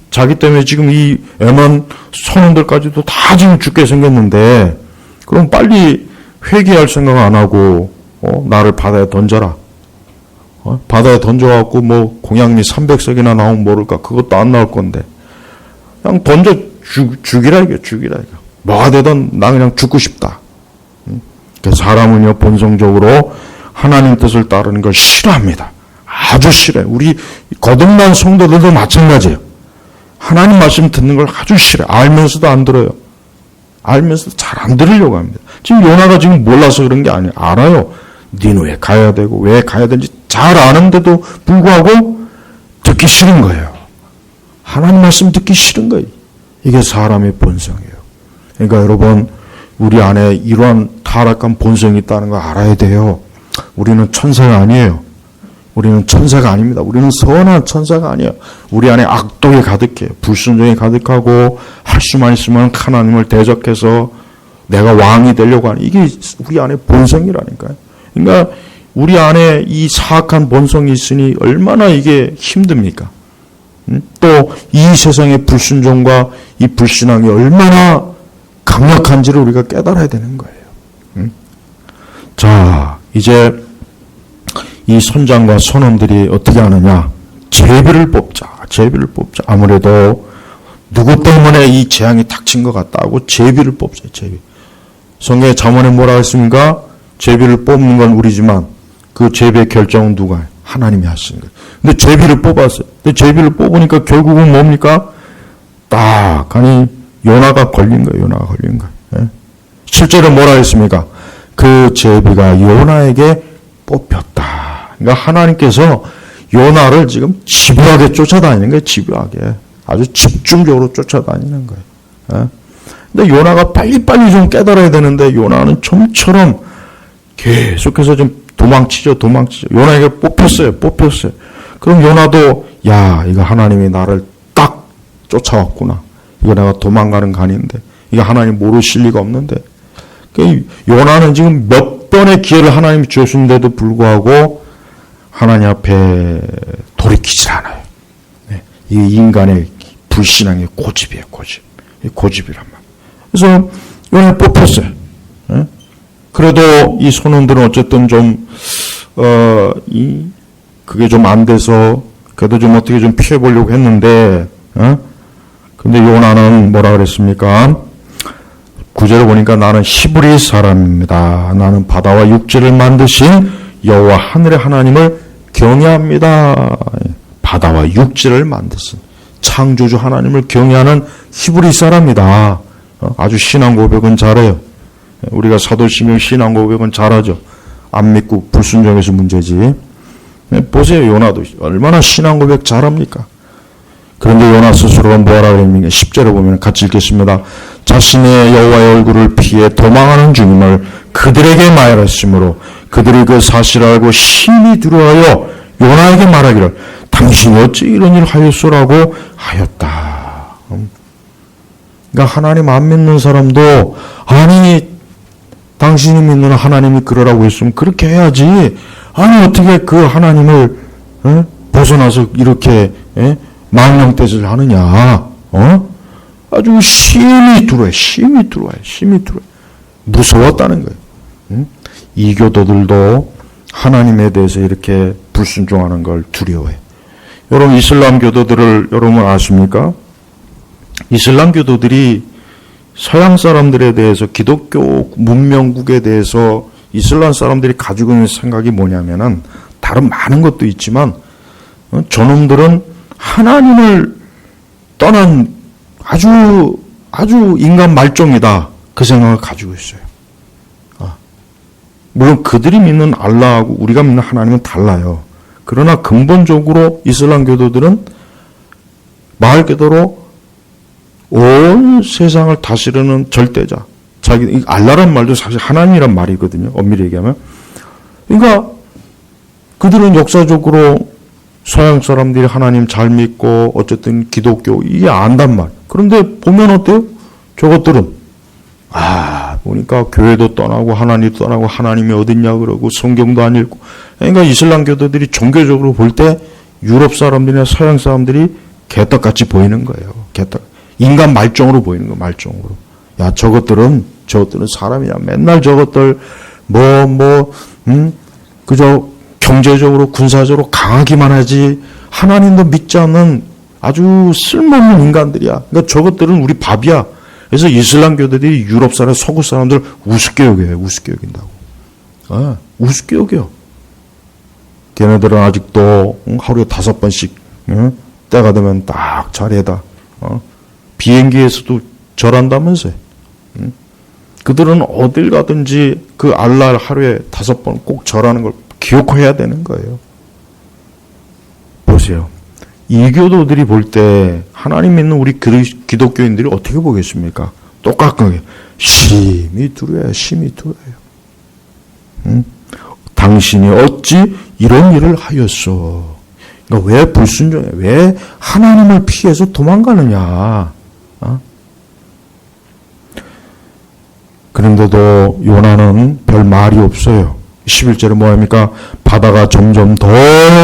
자기 때문에 지금 이 애만 선원들까지도 다 지금 죽게 생겼는데 그럼 빨리 회개할 생각 안 하고 나를 바다에 던져라. 바다에 던져갖고 공양미 300석이나 나오면 모를까. 그것도 안 나올 건데 그냥 던져 죽이라 이거. 뭐가 되든 나 그냥 죽고 싶다. 사람은요 본성적으로 하나님 뜻을 따르는 걸 싫어합니다. 아주 싫어요. 우리 거듭난 성도들도 마찬가지예요. 하나님 말씀 듣는 걸 아주 싫어요. 알면서도 안 들어요. 알면서도 잘 안 들으려고 합니다. 지금 요나가 지금 몰라서 그런 게 아니에요. 알아요. 니느웨 가야 되고 왜 가야 되는지 잘 아는데도 불구하고 듣기 싫은 거예요. 하나님 말씀 듣기 싫은 거예요. 이게 사람의 본성이에요. 그러니까 여러분 우리 안에 이러한 타락한 본성이 있다는 거 알아야 돼요. 우리는 천사가 아니에요. 우리는 천사가 아닙니다. 우리는 선한 천사가 아니에요. 우리 안에 악독이 가득해요. 불순종이 가득하고 할 수만 있으면 하나님을 대적해서 내가 왕이 되려고 하는 이게 우리 안에 본성이라니까요. 그러니까 우리 안에 이 사악한 본성이 있으니 얼마나 이게 힘듭니까? 또 이 세상의 불순종과 이 불신앙이 얼마나 강력한지를 우리가 깨달아야 되는 거예요. 자, 이제 이 선장과 선원들이 어떻게 하느냐? 제비를 뽑자. 아무래도 누구 때문에 이 재앙이 닥친 것 같다고 제비를 뽑자. 제비. 성경의 잠언에 뭐라 했습니까? 제비를 뽑는 건 우리지만 그 제비의 결정은 누가 해요? 하나님이 하시는 거예요. 근데 제비를 뽑았어요. 근데 제비를 뽑으니까 결국은 뭡니까? 딱 하니 요나가 걸린 거예요. 예? 실제로 뭐라 했습니까? 그 제비가 요나에게 뽑혔다. 그러니까 하나님께서 요나를 지금 집요하게 쫓아다니는 거예요. 집요하게. 아주 집중적으로 쫓아다니는 거예요. 예? 근데 요나가 빨리빨리 좀 깨달아야 되는데 요나는 좀처럼 계속해서 좀 도망치죠. 요나에게 뽑혔어요. 그럼 요나도 이거 하나님이 나를 딱 쫓아왔구나. 이거 내가 도망가는 간인데 이거 하나님 모르실 리가 없는데 요나는 지금 몇 번의 기회를 하나님이 주셨는데도 불구하고 하나님 앞에 돌이키질 않아요. 이 인간의 불신앙의 고집이에요, 고집. 이 고집이란 말. 그래서 요나를 뽑혔어요. 예? 그래도 이 선원들은 어쨌든 좀, 그게 좀 안 돼서, 그래도 좀 어떻게 좀 피해보려고 했는데, 근데 요나는 뭐라 그랬습니까? 9절을 보니까 나는 히브리 사람입니다. 나는 바다와 육지를 만드신 여호와 하늘의 하나님을 경외합니다. 바다와 육지를 만드신 창조주 하나님을 경외하는 히브리 사람이다. 아주 신앙 고백은 잘해요. 우리가 사도신경 신앙 고백은 잘하죠. 안 믿고 불순종해서 문제지. 보세요, 요나도 얼마나 신앙 고백 잘합니까? 그런데 요나 스스로가 뭐라 그랬습니까? 10절에 보면 같이 읽겠습니다. 자신의 여호와의 얼굴을 피해 도망하는 주님을 그들에게 말했으므로 그들이 그 사실을 알고 심히 두려워하여 요나에게 말하기를 당신이 어찌 이런 일을 하였소라고 하였다. 그러니까 하나님 안 믿는 사람도 아니 당신이 믿는 하나님이 그러라고 했으면 그렇게 해야지. 아니 어떻게 그 하나님을 벗어나서 이렇게 망령뜻을 하느냐. 아주 심히 두려워요. 심히 두려워요. 심히 두려워요. 무서웠다는 거예요. 이교도들도 하나님에 대해서 이렇게 불순종하는 걸 두려워해요. 여러분 이슬람 교도들을 여러분 아십니까? 이슬람 교도들이 서양 사람들에 대해서 기독교 문명국에 대해서 이슬람 사람들이 가지고 있는 생각이 뭐냐면은 다른 많은 것도 있지만 저놈들은 하나님을 떠난 아주 인간 말종이다. 그 생각을 가지고 있어요. 물론 그들이 믿는 알라하고 우리가 믿는 하나님은 달라요. 그러나 근본적으로 이슬람 교도들은 말 그대로 온 세상을 다스리는 절대자. 자기 알라란 말도 사실 하나님이란 말이거든요. 엄밀히 얘기하면. 그러니까 그들은 역사적으로 서양 사람들이 하나님 잘 믿고 어쨌든 기독교 이게 안단 말. 그런데 보면 어때요? 저것들은 보니까 교회도 떠나고 하나님도 떠나고 하나님이 어딨냐 그러고 성경도 안 읽고. 그러니까 이슬람 교도들이 종교적으로 볼 때 유럽 사람들이나 서양 사람들이 개떡같이 보이는 거예요. 개떡. 인간 말종으로 보이는 거예요. 말종으로. 야 저것들은 사람이야. 맨날 저것들 그저 경제적으로 군사적으로 강하기만 하지 하나님도 믿지 않는 아주 쓸모없는 인간들이야. 그러니까 저것들은 우리 밥이야. 그래서 이슬람 교도들이 유럽 사람, 서구 사람들 우습게 여겨요. 우습게 여긴다고. 우습게 여겨. 걔네들은 아직도 하루에 5번씩 때가 되면 딱 자리에다 비행기에서도 절한다면서요. 그들은 어딜 가든지 그 알라를 하루에 5번 꼭 절하는 걸 기억해야 되는 거예요. 보세요. 이교도들이 볼 때 하나님 믿는 우리 기독교인들이 어떻게 보겠습니까? 똑같게 심히 두려워요. 심히 두려워요. 당신이 어찌 이런 일을 하였소? 그러니까 왜 불순종해? 왜 하나님을 피해서 도망가느냐? 그런데도 요나는 별 말이 없어요. 11절에 뭐합니까? 바다가 점점 더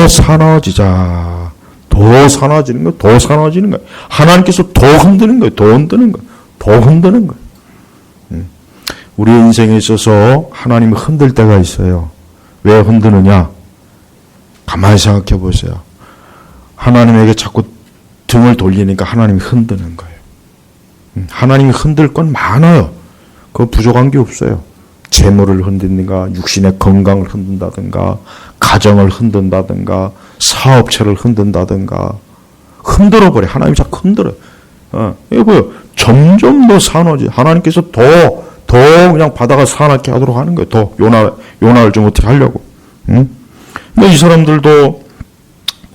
사나워지자. 더 사나워지는 거예요. 더 사나워지는 거예요. 하나님께서 더 흔드는 거예요. 더 흔드는 거예요. 더 흔드는 거예요. 우리 인생에 있어서 하나님이 흔들 때가 있어요. 왜 흔드느냐? 가만히 생각해 보세요. 하나님에게 자꾸 등을 돌리니까 하나님이 흔드는 거예요. 하나님이 흔들 건 많아요. 그거 부족한 게 없어요. 재물을 흔든다든가 육신의 건강을 흔든다든가 가정을 흔든다든가 사업체를 흔든다든가 흔들어버려. 하나님이 자꾸 흔들어요. 이거 보여. 점점 더 사나워지. 하나님께서 더 그냥 바다가 사납게 하도록 하는 거예요. 더 요나를 좀 어떻게 하려고. 근데 이 사람들도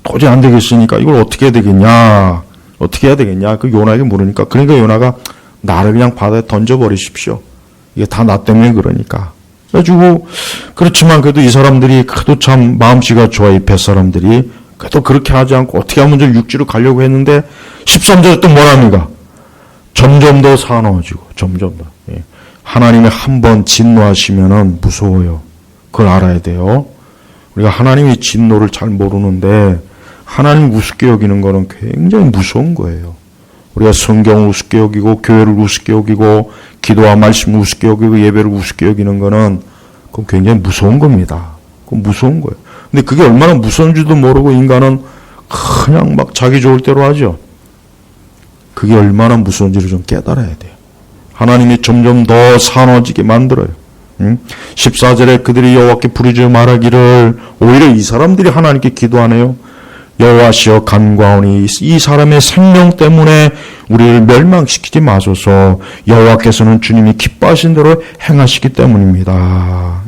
도저히 안 되겠으니까 이걸 어떻게 해야 되겠냐. 어떻게 해야 되겠냐. 그 요나에게 물으니까. 그러니까 요나가 나를 그냥 바다에 던져버리십시오. 이게 다 나 때문에 그러니까. 그래가지고, 그렇지만 그래도 이 사람들이 그래도 참 마음씨가 좋아, 이 뱃사람들이. 그래도 그렇게 하지 않고 어떻게 하면 좀 육지로 가려고 했는데, 13절에 또 뭐랍니까? 점점 더 사나워지고, 점점 더. 예. 하나님이 한번 진노하시면은 무서워요. 그걸 알아야 돼요. 우리가 하나님의 진노를 잘 모르는데, 하나님 우습게 여기는 거는 굉장히 무서운 거예요. 우리가 성경을 우습게 여기고 교회를 우습게 여기고 기도와 말씀을 우습게 여기고 예배를 우습게 여기는 거는 그건 굉장히 무서운 겁니다. 그건 무서운 거예요. 근데 그게 얼마나 무서운지도 모르고 인간은 그냥 막 자기 좋을 대로 하죠. 그게 얼마나 무서운지를 좀 깨달아야 돼요. 하나님이 점점 더 사나워지게 만들어요. 14절에 그들이 여호와께 부르짖어 말하기를, 오히려 이 사람들이 하나님께 기도하네요. 여호와시여 간구하오니 이 사람의 생명 때문에 우리를 멸망시키지 마소서. 여호와께서는 주님이 기뻐하신 대로 행하시기 때문입니다.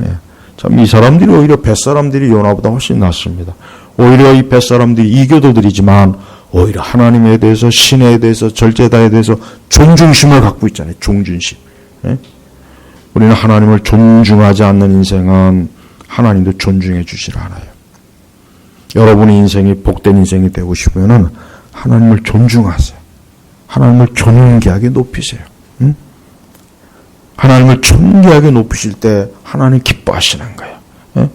참 이 사람들이 오히려 벳사람들이 요나보다 훨씬 낫습니다. 오히려 이 벳사람들이 이교도들이지만 오히려 하나님에 대해서, 신에 대해서, 절제다에 대해서 존중심을 갖고 있잖아요. 존중심. 우리는 하나님을 존중하지 않는 인생은 하나님도 존중해 주질 않아요. 여러분의 인생이 복된 인생이 되고 싶으면 하나님을 존중하세요. 하나님을 존귀하게 높이세요. 하나님을 존귀하게 높이실 때 하나님 기뻐하시는 거예요.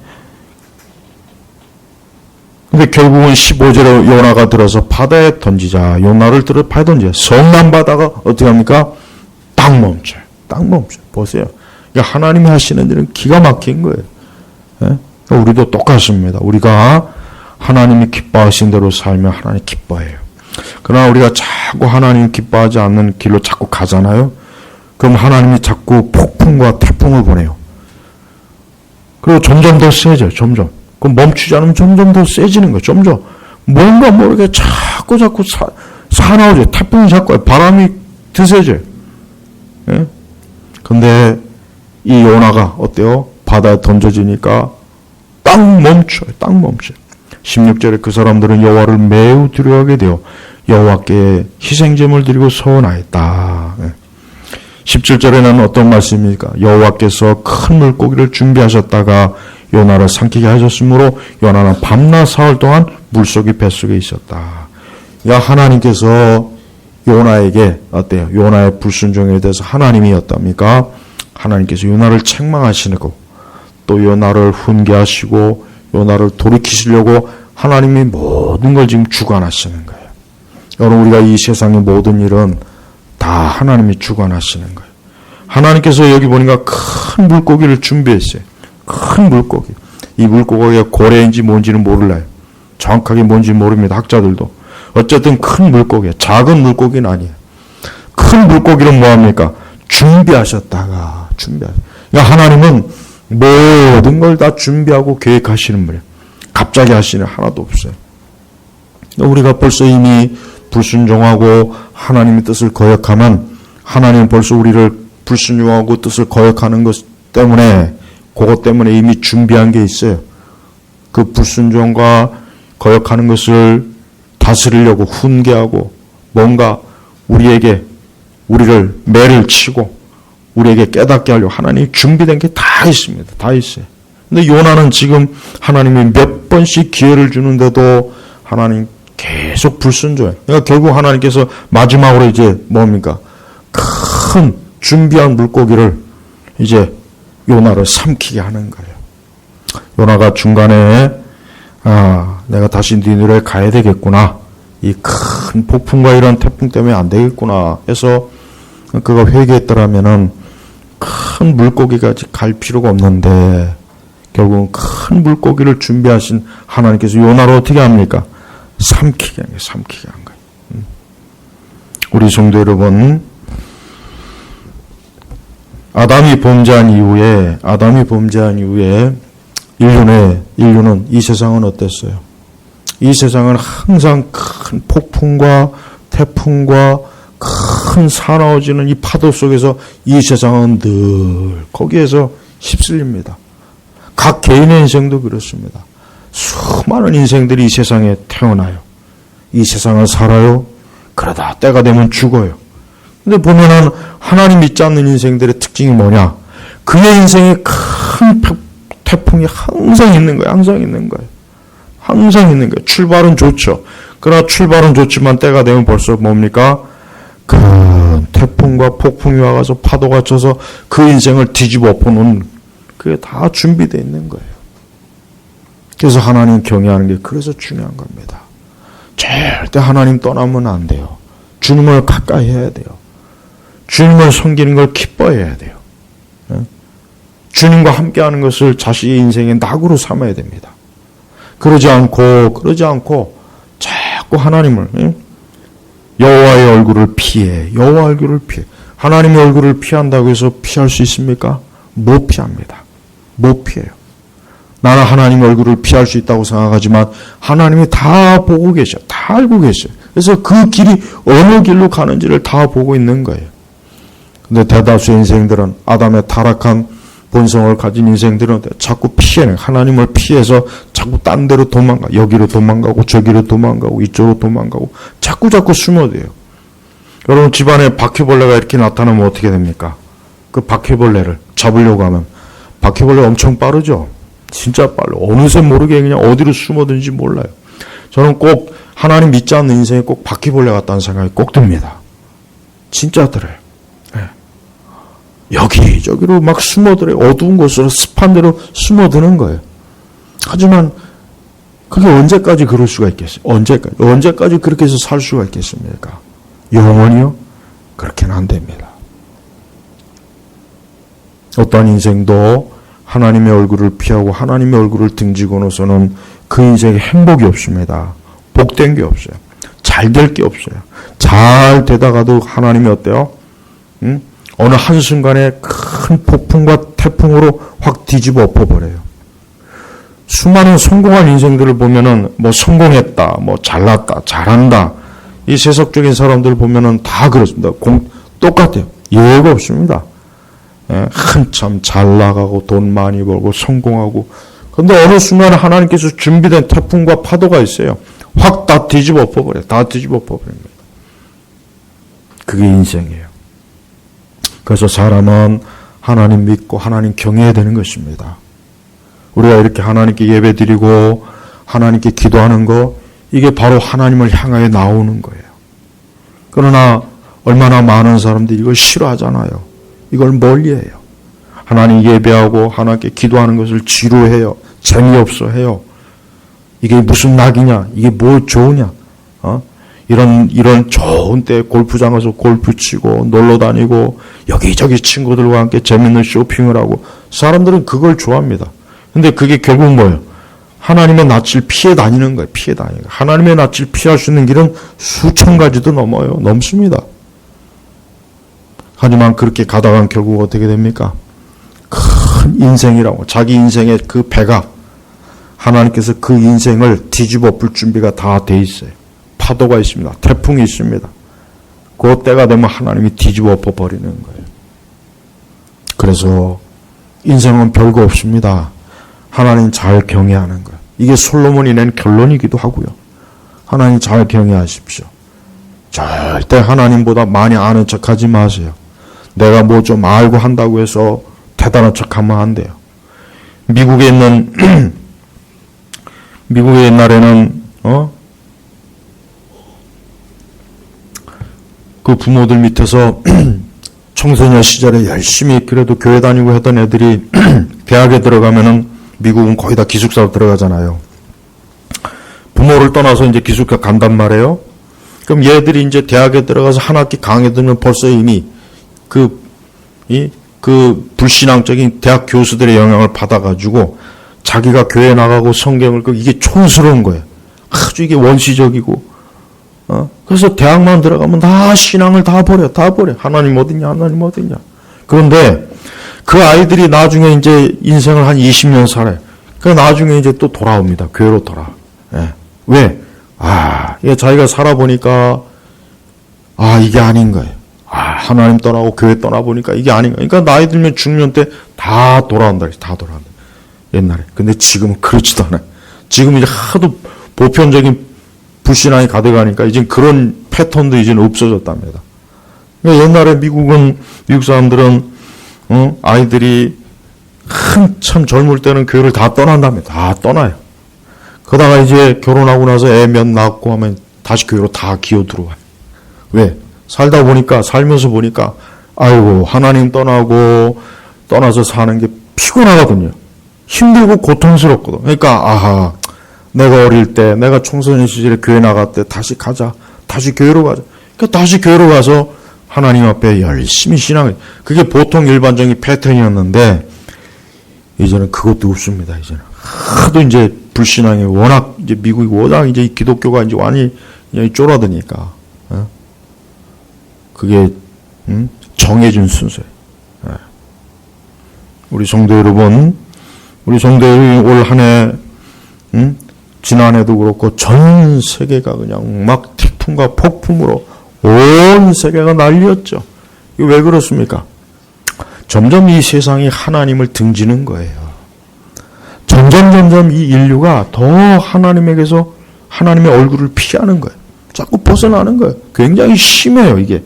근데 결국은 15절에 요나가 들어서 바다에 던지자. 요나를 들어 바다에 던지자. 성난 바다가 어떻게 합니까? 딱 멈춰요. 딱 멈춰요. 보세요. 하나님이 하시는 일은 기가 막힌 거예요. 우리도 똑같습니다. 우리가 하나님이 기뻐하신 대로 살면 하나님 기뻐해요. 그러나 우리가 자꾸 하나님 기뻐하지 않는 길로 자꾸 가잖아요. 그럼 하나님이 자꾸 폭풍과 태풍을 보내요. 그리고 점점 더 세져요. 점점. 그럼 멈추지 않으면 점점 더 세지는 거예요. 점점. 뭔가 모르게 자꾸 사나워져요. 태풍이 자꾸 바람이 드세져요. 근데 이 요나가 어때요? 바다에 던져지니까 딱 멈춰요. 딱 멈춰요. 16절에 그 사람들은 여호와를 매우 두려워하게 되어 여호와께 희생제물 드리고 서원하였다. 17절에는 어떤 말씀입니까? 여호와께서 큰 물고기를 준비하셨다가 요나를 삼키게 하셨으므로 요나는 밤낮 사흘 동안 물속이 뱃속에 있었다. 하나님께서 요나에게 어때요? 요나의 불순종에 대해서 하나님이 어떻습니까? 하나님께서 요나를 책망하시고 또 요나를 훈계하시고 요나를 돌이키시려고 하나님이 모든 걸 지금 주관하시는 거예요. 여러분, 우리가 이 세상의 모든 일은 다 하나님이 주관하시는 거예요. 하나님께서 여기 보니까 큰 물고기를 준비했어요. 큰 물고기. 이 물고기가 고래인지 뭔지는 몰라요. 정확하게 뭔지 모릅니다. 학자들도. 어쨌든 큰 물고기예요. 작은 물고기는 아니에요. 큰 물고기는 뭐합니까? 준비하셨다가 그러니까 하나님은 모든 걸 다 준비하고 계획하시는 분이에요. 갑자기 하시는 하나도 없어요. 우리가 벌써 이미 불순종하고 하나님의 뜻을 거역하면 하나님은 벌써 우리를 불순종하고 뜻을 거역하는 것 때문에 그것 때문에 이미 준비한 게 있어요. 그 불순종과 거역하는 것을 다스리려고 훈계하고 뭔가 우리를 매를 치고 우리에게 깨닫게 하려고 하나님이 준비된 게 다 있습니다. 다 있어요. 근데 요나는 지금 하나님이 몇 번씩 기회를 주는데도 하나님 계속 불순종해요. 그러니까 결국 하나님께서 마지막으로 이제 뭡니까? 큰 준비한 물고기를 이제 요나를 삼키게 하는 거예요. 요나가 중간에 내가 다시 니느웨에 가야 되겠구나. 이 큰 폭풍과 이런 태풍 때문에 안 되겠구나 해서 그가 회개했더라면은 큰 물고기까지 갈 필요가 없는데 결국은 큰 물고기를 준비하신 하나님께서 요나를 어떻게 합니까? 삼키게 한 거예요. 우리 성도 여러분, 아담이 범죄한 이후에 인류는 이 세상은 어땠어요? 이 세상은 항상 큰 폭풍과 태풍과 큰 사나워지는 이 파도 속에서 이 세상은 늘 거기에서 휩쓸립니다. 각 개인의 인생도 그렇습니다. 수많은 인생들이 이 세상에 태어나요. 이 세상을 살아요. 그러다 때가 되면 죽어요. 근데 보면은 하나님 믿지 않는 인생들의 특징이 뭐냐? 그의 인생에 큰 태풍이 항상 있는 거예요. 항상 있는 거예요. 출발은 좋죠. 그러나 출발은 좋지만 때가 되면 벌써 뭡니까? 큰 태풍과 폭풍이 와가서 파도가 쳐서 그 인생을 뒤집어 엎어놓은 그게 다 준비되어 있는 거예요. 그래서 하나님 경외하는 게 그래서 중요한 겁니다. 절대 하나님 떠나면 안 돼요. 주님을 가까이 해야 돼요. 주님을 섬기는 걸 기뻐해야 돼요. 주님과 함께하는 것을 자신의 인생의 낙으로 삼아야 됩니다. 그러지 않고 자꾸 하나님을 여호와의 얼굴을 피해. 하나님의 얼굴을 피한다고 해서 피할 수 있습니까? 못 피합니다. 못 피해요. 나는 하나님의 얼굴을 피할 수 있다고 생각하지만 하나님이 다 보고 계셔. 다 알고 계셔. 그래서 그 길이 어느 길로 가는지를 다 보고 있는 거예요. 근데 대다수의 인생들은 아담의 타락한 본성을 가진 인생들은 자꾸 피해내. 하나님을 피해서 자꾸 딴 데로 도망가. 여기로 도망가고 저기로 도망가고 이쪽으로 도망가고 자꾸 숨어대요. 여러분 집안에 바퀴벌레가 이렇게 나타나면 어떻게 됩니까? 그 바퀴벌레를 잡으려고 하면 바퀴벌레 엄청 빠르죠? 진짜 빨라. 어느새 모르게 그냥 어디로 숨어든지 몰라요. 저는 꼭 하나님 믿지 않는 인생에 꼭 바퀴벌레 같다는 생각이 꼭 듭니다. 진짜 들어요. 여기저기로 막 숨어들어요. 어두운 곳으로 습한 데로 숨어드는 거예요. 하지만 그게 언제까지 그럴 수가 있겠어요? 언제까지 그렇게 해서 살 수가 있겠습니까? 영원히요? 그렇게는 안 됩니다. 어떠한 인생도 하나님의 얼굴을 피하고 하나님의 얼굴을 등지고노서는 그 인생에 행복이 없습니다. 복된 게 없어요. 잘 될 게 없어요. 잘 되다가도 하나님이 어때요? 어느 한순간에 큰 폭풍과 태풍으로 확 뒤집어 엎어버려요. 수많은 성공한 인생들을 보면은 성공했다, 잘났다, 잘한다. 이 세속적인 사람들을 보면은 다 그렇습니다. 똑같아요. 예외가 없습니다. 한참 잘 나가고 돈 많이 벌고 성공하고. 그런데 어느 순간에 하나님께서 준비된 태풍과 파도가 있어요. 확 다 뒤집어 엎어버려요. 다 뒤집어 엎어버립니다. 그게 인생이에요. 그래서 사람은 하나님 믿고 하나님 경외해야 되는 것입니다. 우리가 이렇게 하나님께 예배드리고 하나님께 기도하는 거, 이게 바로 하나님을 향하여 나오는 거예요. 그러나 얼마나 많은 사람들이 이걸 싫어하잖아요. 이걸 멀리해요. 하나님 예배하고 하나님께 기도하는 것을 지루해요. 재미없어 해요. 이게 무슨 낙이냐? 이게 뭐 좋으냐? 이런 좋은 때 골프장 가서 골프 치고 놀러 다니고 여기저기 친구들과 함께 재밌는 쇼핑을 하고, 사람들은 그걸 좋아합니다. 근데 그게 결국 뭐예요? 하나님의 낯을 피해 다니는 거예요. 피해 다니는 거예요. 하나님의 낯을 피할 수 있는 길은 수천 가지도 넘습니다. 하지만 그렇게 가다간 결국 어떻게 됩니까? 큰 인생이라고, 자기 인생의 그 배가, 하나님께서 그 인생을 뒤집어 엎을 준비가 다 돼 있어요. 파도가 있습니다. 태풍이 있습니다. 그 때가 되면 하나님이 뒤집어 엎어버리는 거예요. 그래서 인생은 별거 없습니다. 하나님 잘 경외하는 거예요. 이게 솔로몬이 낸 결론이기도 하고요. 하나님 잘 경외하십시오. 절대 하나님보다 많이 아는 척하지 마세요. 내가 뭐 좀 알고 한다고 해서 대단한 척하면 안 돼요. 미국에 옛날에는 그 부모들 밑에서 청소년 시절에 열심히 그래도 교회 다니고 했던 애들이 대학에 들어가면은, 미국은 거의 다 기숙사로 들어가잖아요. 부모를 떠나서 이제 기숙사 간단 말이에요. 그럼 얘들이 이제 대학에 들어가서 한 학기 강의 들으면 벌써 이미 그 불신앙적인 대학 교수들의 영향을 받아가지고 자기가 교회 나가고 성경을 이게 촌스러운 거예요. 아주 이게 원시적이고. 그래서 대학만 들어가면 다 신앙을 다 버려. 하나님 어딨냐. 그런데 그 아이들이 나중에 이제 인생을 한 20년 살아요. 그 나중에 이제 또 돌아옵니다. 교회로 돌아. 왜? 이게 자기가 살아보니까, 이게 아닌 거예요. 하나님 떠나고 교회 떠나보니까 이게 아닌 거예요. 그러니까 나이 들면 중년 때 다 돌아온다. 옛날에. 근데 지금은 그렇지도 않아요. 지금 이제 하도 보편적인 불신앙이 가득하니까 이제 그런 패턴도 이제는 없어졌답니다. 그러니까 옛날에 미국 사람들은, 아이들이 한참 젊을 때는 교회를 다 떠난답니다. 다 떠나요. 그러다가 이제 결혼하고 나서 애 몇 낳고 하면 다시 교회로 다 기어 들어와요. 왜? 살면서 보니까, 하나님 떠나서 사는 게 피곤하거든요. 힘들고 고통스럽거든. 그러니까, 내가 어릴 때, 내가 청소년 시절에 교회 나갈 때 다시 가자. 다시 교회로 가자. 그러니까 다시 교회로 가서 하나님 앞에 열심히 신앙을, 그게 보통 일반적인 패턴이었는데, 이제는 그것도 없습니다. 이제는 하도 이제 불신앙이 워낙, 이제 미국이 워낙 이제 기독교가 이제 완전히 쫄아드니까, 그게 정해진 순서예요. 우리 성도 여러분, 우리 성도 여러분 올 한 해, 지난해도 그렇고 전 세계가 그냥 막 태풍과 폭풍으로 온 세계가 난리였죠. 이거 왜 그렇습니까? 점점 이 세상이 하나님을 등지는 거예요. 점점 이 인류가 더 하나님에게서 하나님의 얼굴을 피하는 거예요. 자꾸 벗어나는 거예요. 굉장히 심해요. 이게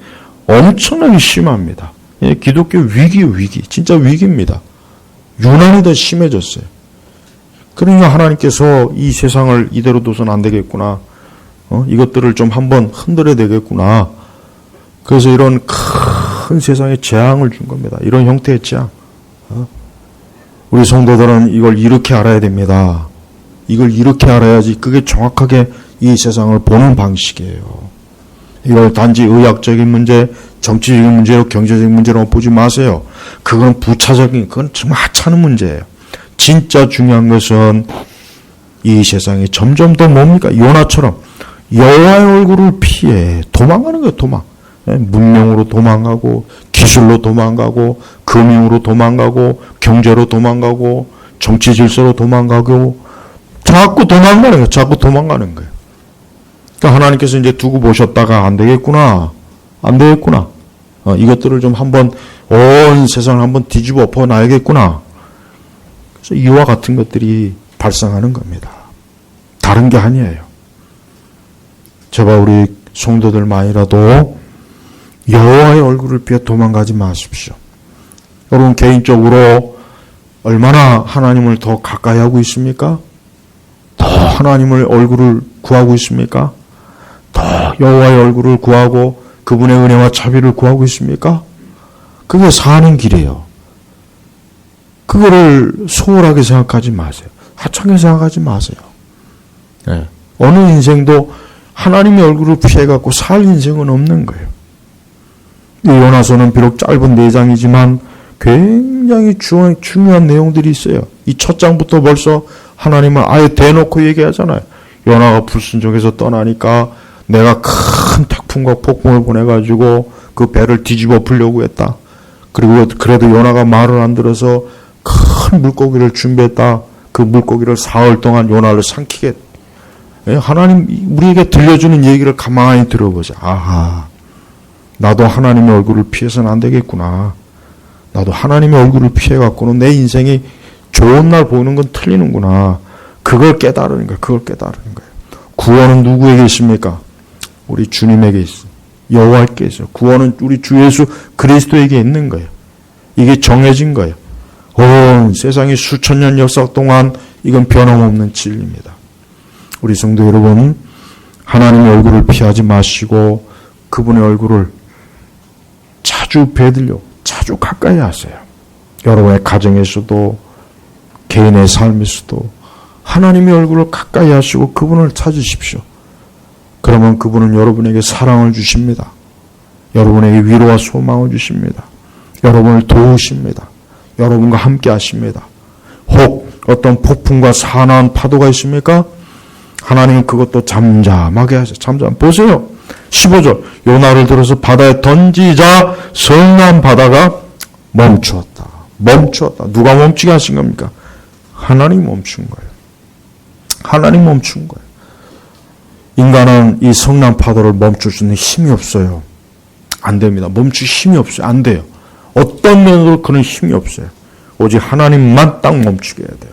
엄청나게 심합니다. 예, 기독교 위기, 진짜 위기입니다. 유난히 더 심해졌어요. 그러니까 하나님께서 이 세상을 이대로 둬서는 안 되겠구나. 이것들을 좀 한번 흔들어야 되겠구나. 그래서 이런 큰 세상에 재앙을 준 겁니다. 이런 형태의 재앙. 우리 성도들은 이걸 이렇게 알아야 됩니다. 이걸 이렇게 알아야지 그게 정확하게 이 세상을 보는 방식이에요. 이걸 단지 의학적인 문제, 정치적인 문제로, 경제적인 문제로 보지 마세요. 그건 부차적인, 그건 정말 하찮은 문제예요. 진짜 중요한 것은 이 세상에 점점 더 뭡니까? 요나처럼 여호와의 얼굴을 피해 도망가는 거예요. 도망. 문명으로 도망가고, 기술로 도망가고, 금융으로 도망가고, 경제로 도망가고, 정치 질서로 도망가고, 자꾸 도망가는 거예요. 자꾸 도망가는 거예요. 그러니까 하나님께서 이제 두고 보셨다가 안 되겠구나. 이것들을 좀 한번 온 세상을 한번 뒤집어 엎어놔야겠구나. 그래서 이와 같은 것들이 발생하는 겁니다. 다른 게 아니에요. 제발 우리 성도들만이라도 여호와의 얼굴을 피해 도망가지 마십시오. 여러분 개인적으로 얼마나 하나님을 더 가까이 하고 있습니까? 더 하나님을 얼굴을 구하고 있습니까? 더 여호와의 얼굴을 구하고 그분의 은혜와 자비를 구하고 있습니까? 그게 사는 길이에요. 그거를 소홀하게 생각하지 마세요. 하찮게 생각하지 마세요. 네. 어느 인생도 하나님의 얼굴을 피해갖고 살 인생은 없는 거예요. 이 요나서는 비록 짧은 4장이지만 굉장히 중요한 내용들이 있어요. 이 첫 장부터 벌써 하나님을 아예 대놓고 얘기하잖아요. 요나가 불순종해서 떠나니까 내가 큰 태풍과 폭풍을 보내가지고 그 배를 뒤집어 풀려고 했다. 그리고 그래도 요나가 말을 안 들어서 큰 물고기를 준비했다. 그 물고기를 사흘 동안 요나를 삼키겠다. 하나님 우리에게 들려주는 얘기를 가만히 들어보자. 아하, 나도 하나님의 얼굴을 피해서는 안 되겠구나. 나도 하나님의 얼굴을 피해갖고는 내 인생이 좋은 날 보이는 건 틀리는구나. 그걸 깨달으는 거예요. 구원은 누구에게 있습니까? 우리 주님에게 있어요. 여호와께 있어요. 구원은 우리 주 예수 그리스도에게 있는 거예요. 이게 정해진 거예요. 온 세상의 수천 년 역사 동안 이건 변함없는 진리입니다. 우리 성도 여러분, 하나님의 얼굴을 피하지 마시고 그분의 얼굴을 자주 뵈들려고 자주 가까이 하세요. 여러분의 가정에서도 개인의 삶에서도 하나님의 얼굴을 가까이 하시고 그분을 찾으십시오. 그러면 그분은 여러분에게 사랑을 주십니다. 여러분에게 위로와 소망을 주십니다. 여러분을 도우십니다. 여러분과 함께 하십니다. 혹 어떤 폭풍과 사나운 파도가 있습니까? 하나님은 그것도 잠잠하게 하세요. 보세요. 15절. 요나를 들어서 바다에 던지자 성난 바다가 멈추었다. 누가 멈추게 하신 겁니까? 하나님이 멈춘 거예요. 인간은 이 성난 파도를 멈출 수 있는 힘이 없어요. 안 됩니다. 멈출 힘이 없어요. 안 돼요. 어떤 면으로 그런 힘이 없어요. 오직 하나님만 딱 멈추게 해야 돼요.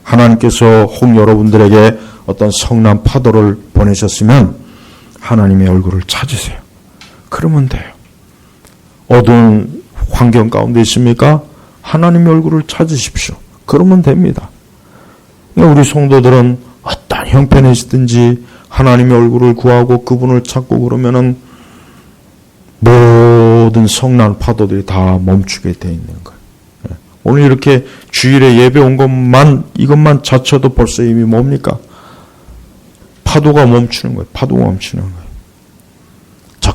하나님께서 혹 여러분들에게 어떤 성난 파도를 보내셨으면 하나님의 얼굴을 찾으세요. 그러면 돼요. 어두운 환경 가운데 있습니까? 하나님의 얼굴을 찾으십시오. 그러면 됩니다. 우리 성도들은 어떤 형편에 있든지 하나님의 얼굴을 구하고 그분을 찾고 그러면은 모든 성난 파도들이 다 멈추게 돼 있는 거예요. 오늘 이렇게 주일에 예배 온 이것만 자체도 벌써 이미 뭡니까? 파도가 멈추는 거예요.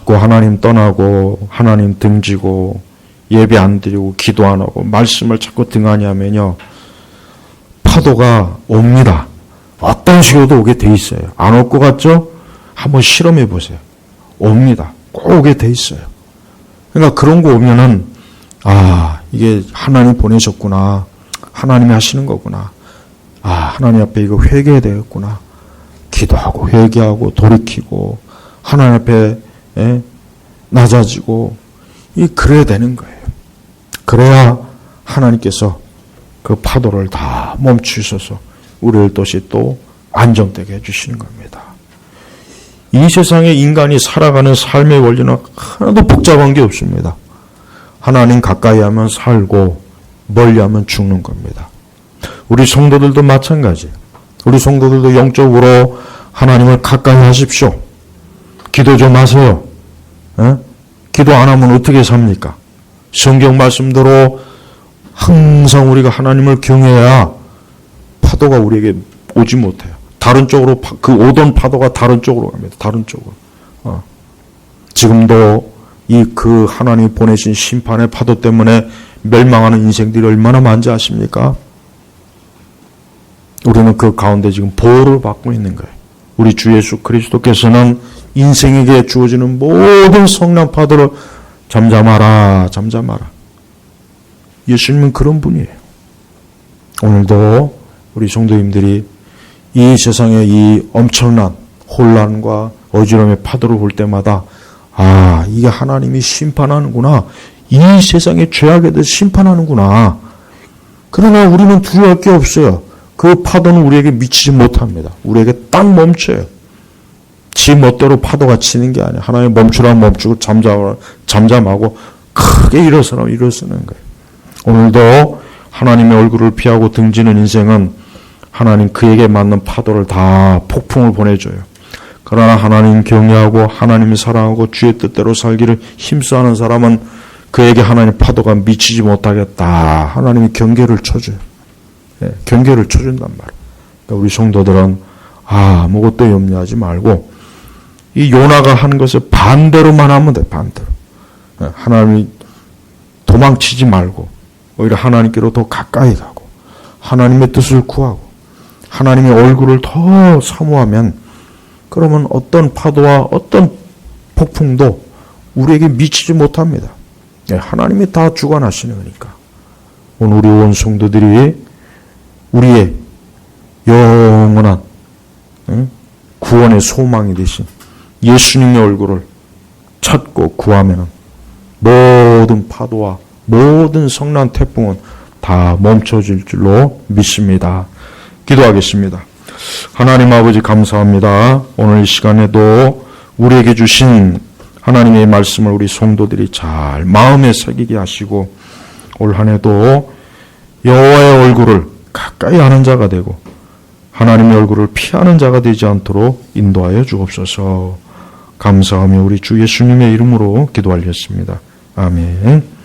자꾸 하나님 떠나고 하나님 등지고 예배 안 드리고 기도 안 하고 말씀을 자꾸 등한히 하면요, 파도가 옵니다. 어떤 식으로도 오게 돼 있어요. 안 올 것 같죠? 한번 실험해 보세요. 옵니다. 꼭 오게 돼 있어요. 그러니까 그런 거 오면은 이게 하나님 보내셨구나. 하나님이 하시는 거구나. 하나님 앞에 이거 회개해야 되겠구나. 기도하고 회개하고 돌이키고 하나님 앞에 낮아지고 그래야 되는 거예요. 그래야 하나님께서 그 파도를 다 멈추셔서 우리를 다시 또 안정되게 해주시는 겁니다. 이 세상에 인간이 살아가는 삶의 원리는 하나도 복잡한 게 없습니다. 하나님 가까이 하면 살고 멀리 하면 죽는 겁니다. 우리 성도들도 마찬가지. 우리 성도들도 영적으로 하나님을 가까이 하십시오. 기도 좀 하세요. 기도 안 하면 어떻게 삽니까? 성경 말씀대로 항상 우리가 하나님을 경외해야 파도가 우리에게 오지 못해요. 다른 쪽으로 그 오던 파도가 다른 쪽으로 갑니다. 다른 쪽으로. 지금도 그 하나님이 보내신 심판의 파도 때문에 멸망하는 인생들이 얼마나 많은지 아십니까? 우리는 그 가운데 지금 보호를 받고 있는 거예요. 우리 주 예수 그리스도께서는 인생에게 주어지는 모든 성난 파도를 잠잠하라, 잠잠하라. 예수님은 그런 분이에요. 오늘도 우리 성도님들이 이 세상의 이 엄청난 혼란과 어지러움의 파도를 볼 때마다 이게 하나님이 심판하는구나. 이 세상의 죄악에 대해서 심판하는구나. 그러나 우리는 두려워할 게 없어요. 그 파도는 우리에게 미치지 못합니다. 우리에게 딱 멈춰요. 지 멋대로 파도가 치는 게 아니에요. 하나님 멈추라면 멈추고 잠잠하고 크게 일어서라면 일어서는 거예요. 오늘도 하나님의 얼굴을 피하고 등지는 인생은 하나님 그에게 맞는 파도를 다 폭풍을 보내줘요. 그러나 하나님 경외하고 하나님 사랑하고 주의 뜻대로 살기를 힘써하는 사람은 그에게 하나님 파도가 미치지 못하겠다. 하나님이 경계를 쳐줘요. 경계를 쳐준단 말이에요. 그러니까 우리 성도들은 아무것도 염려하지 말고 이 요나가 한 것을 반대로만 하면 돼. 반대로. 하나님이 도망치지 말고 오히려 하나님께로 더 가까이 가고 하나님의 뜻을 구하고 하나님의 얼굴을 더 사모하면 그러면 어떤 파도와 어떤 폭풍도 우리에게 미치지 못합니다. 하나님이 다 주관하시는 거니까. 오늘 우리 온 성도들이 우리의 영원한 구원의 소망이 되신 예수님의 얼굴을 찾고 구하면 모든 파도와 모든 성난 태풍은 다 멈춰질 줄로 믿습니다. 기도하겠습니다. 하나님 아버지 감사합니다. 오늘 이 시간에도 우리에게 주신 하나님의 말씀을 우리 성도들이 잘 마음에 새기게 하시고 올 한 해도 여호와의 얼굴을 가까이 하는 자가 되고 하나님의 얼굴을 피하는 자가 되지 않도록 인도하여 주옵소서. 감사하며 우리 주 예수님의 이름으로 기도하였습니다. 아멘.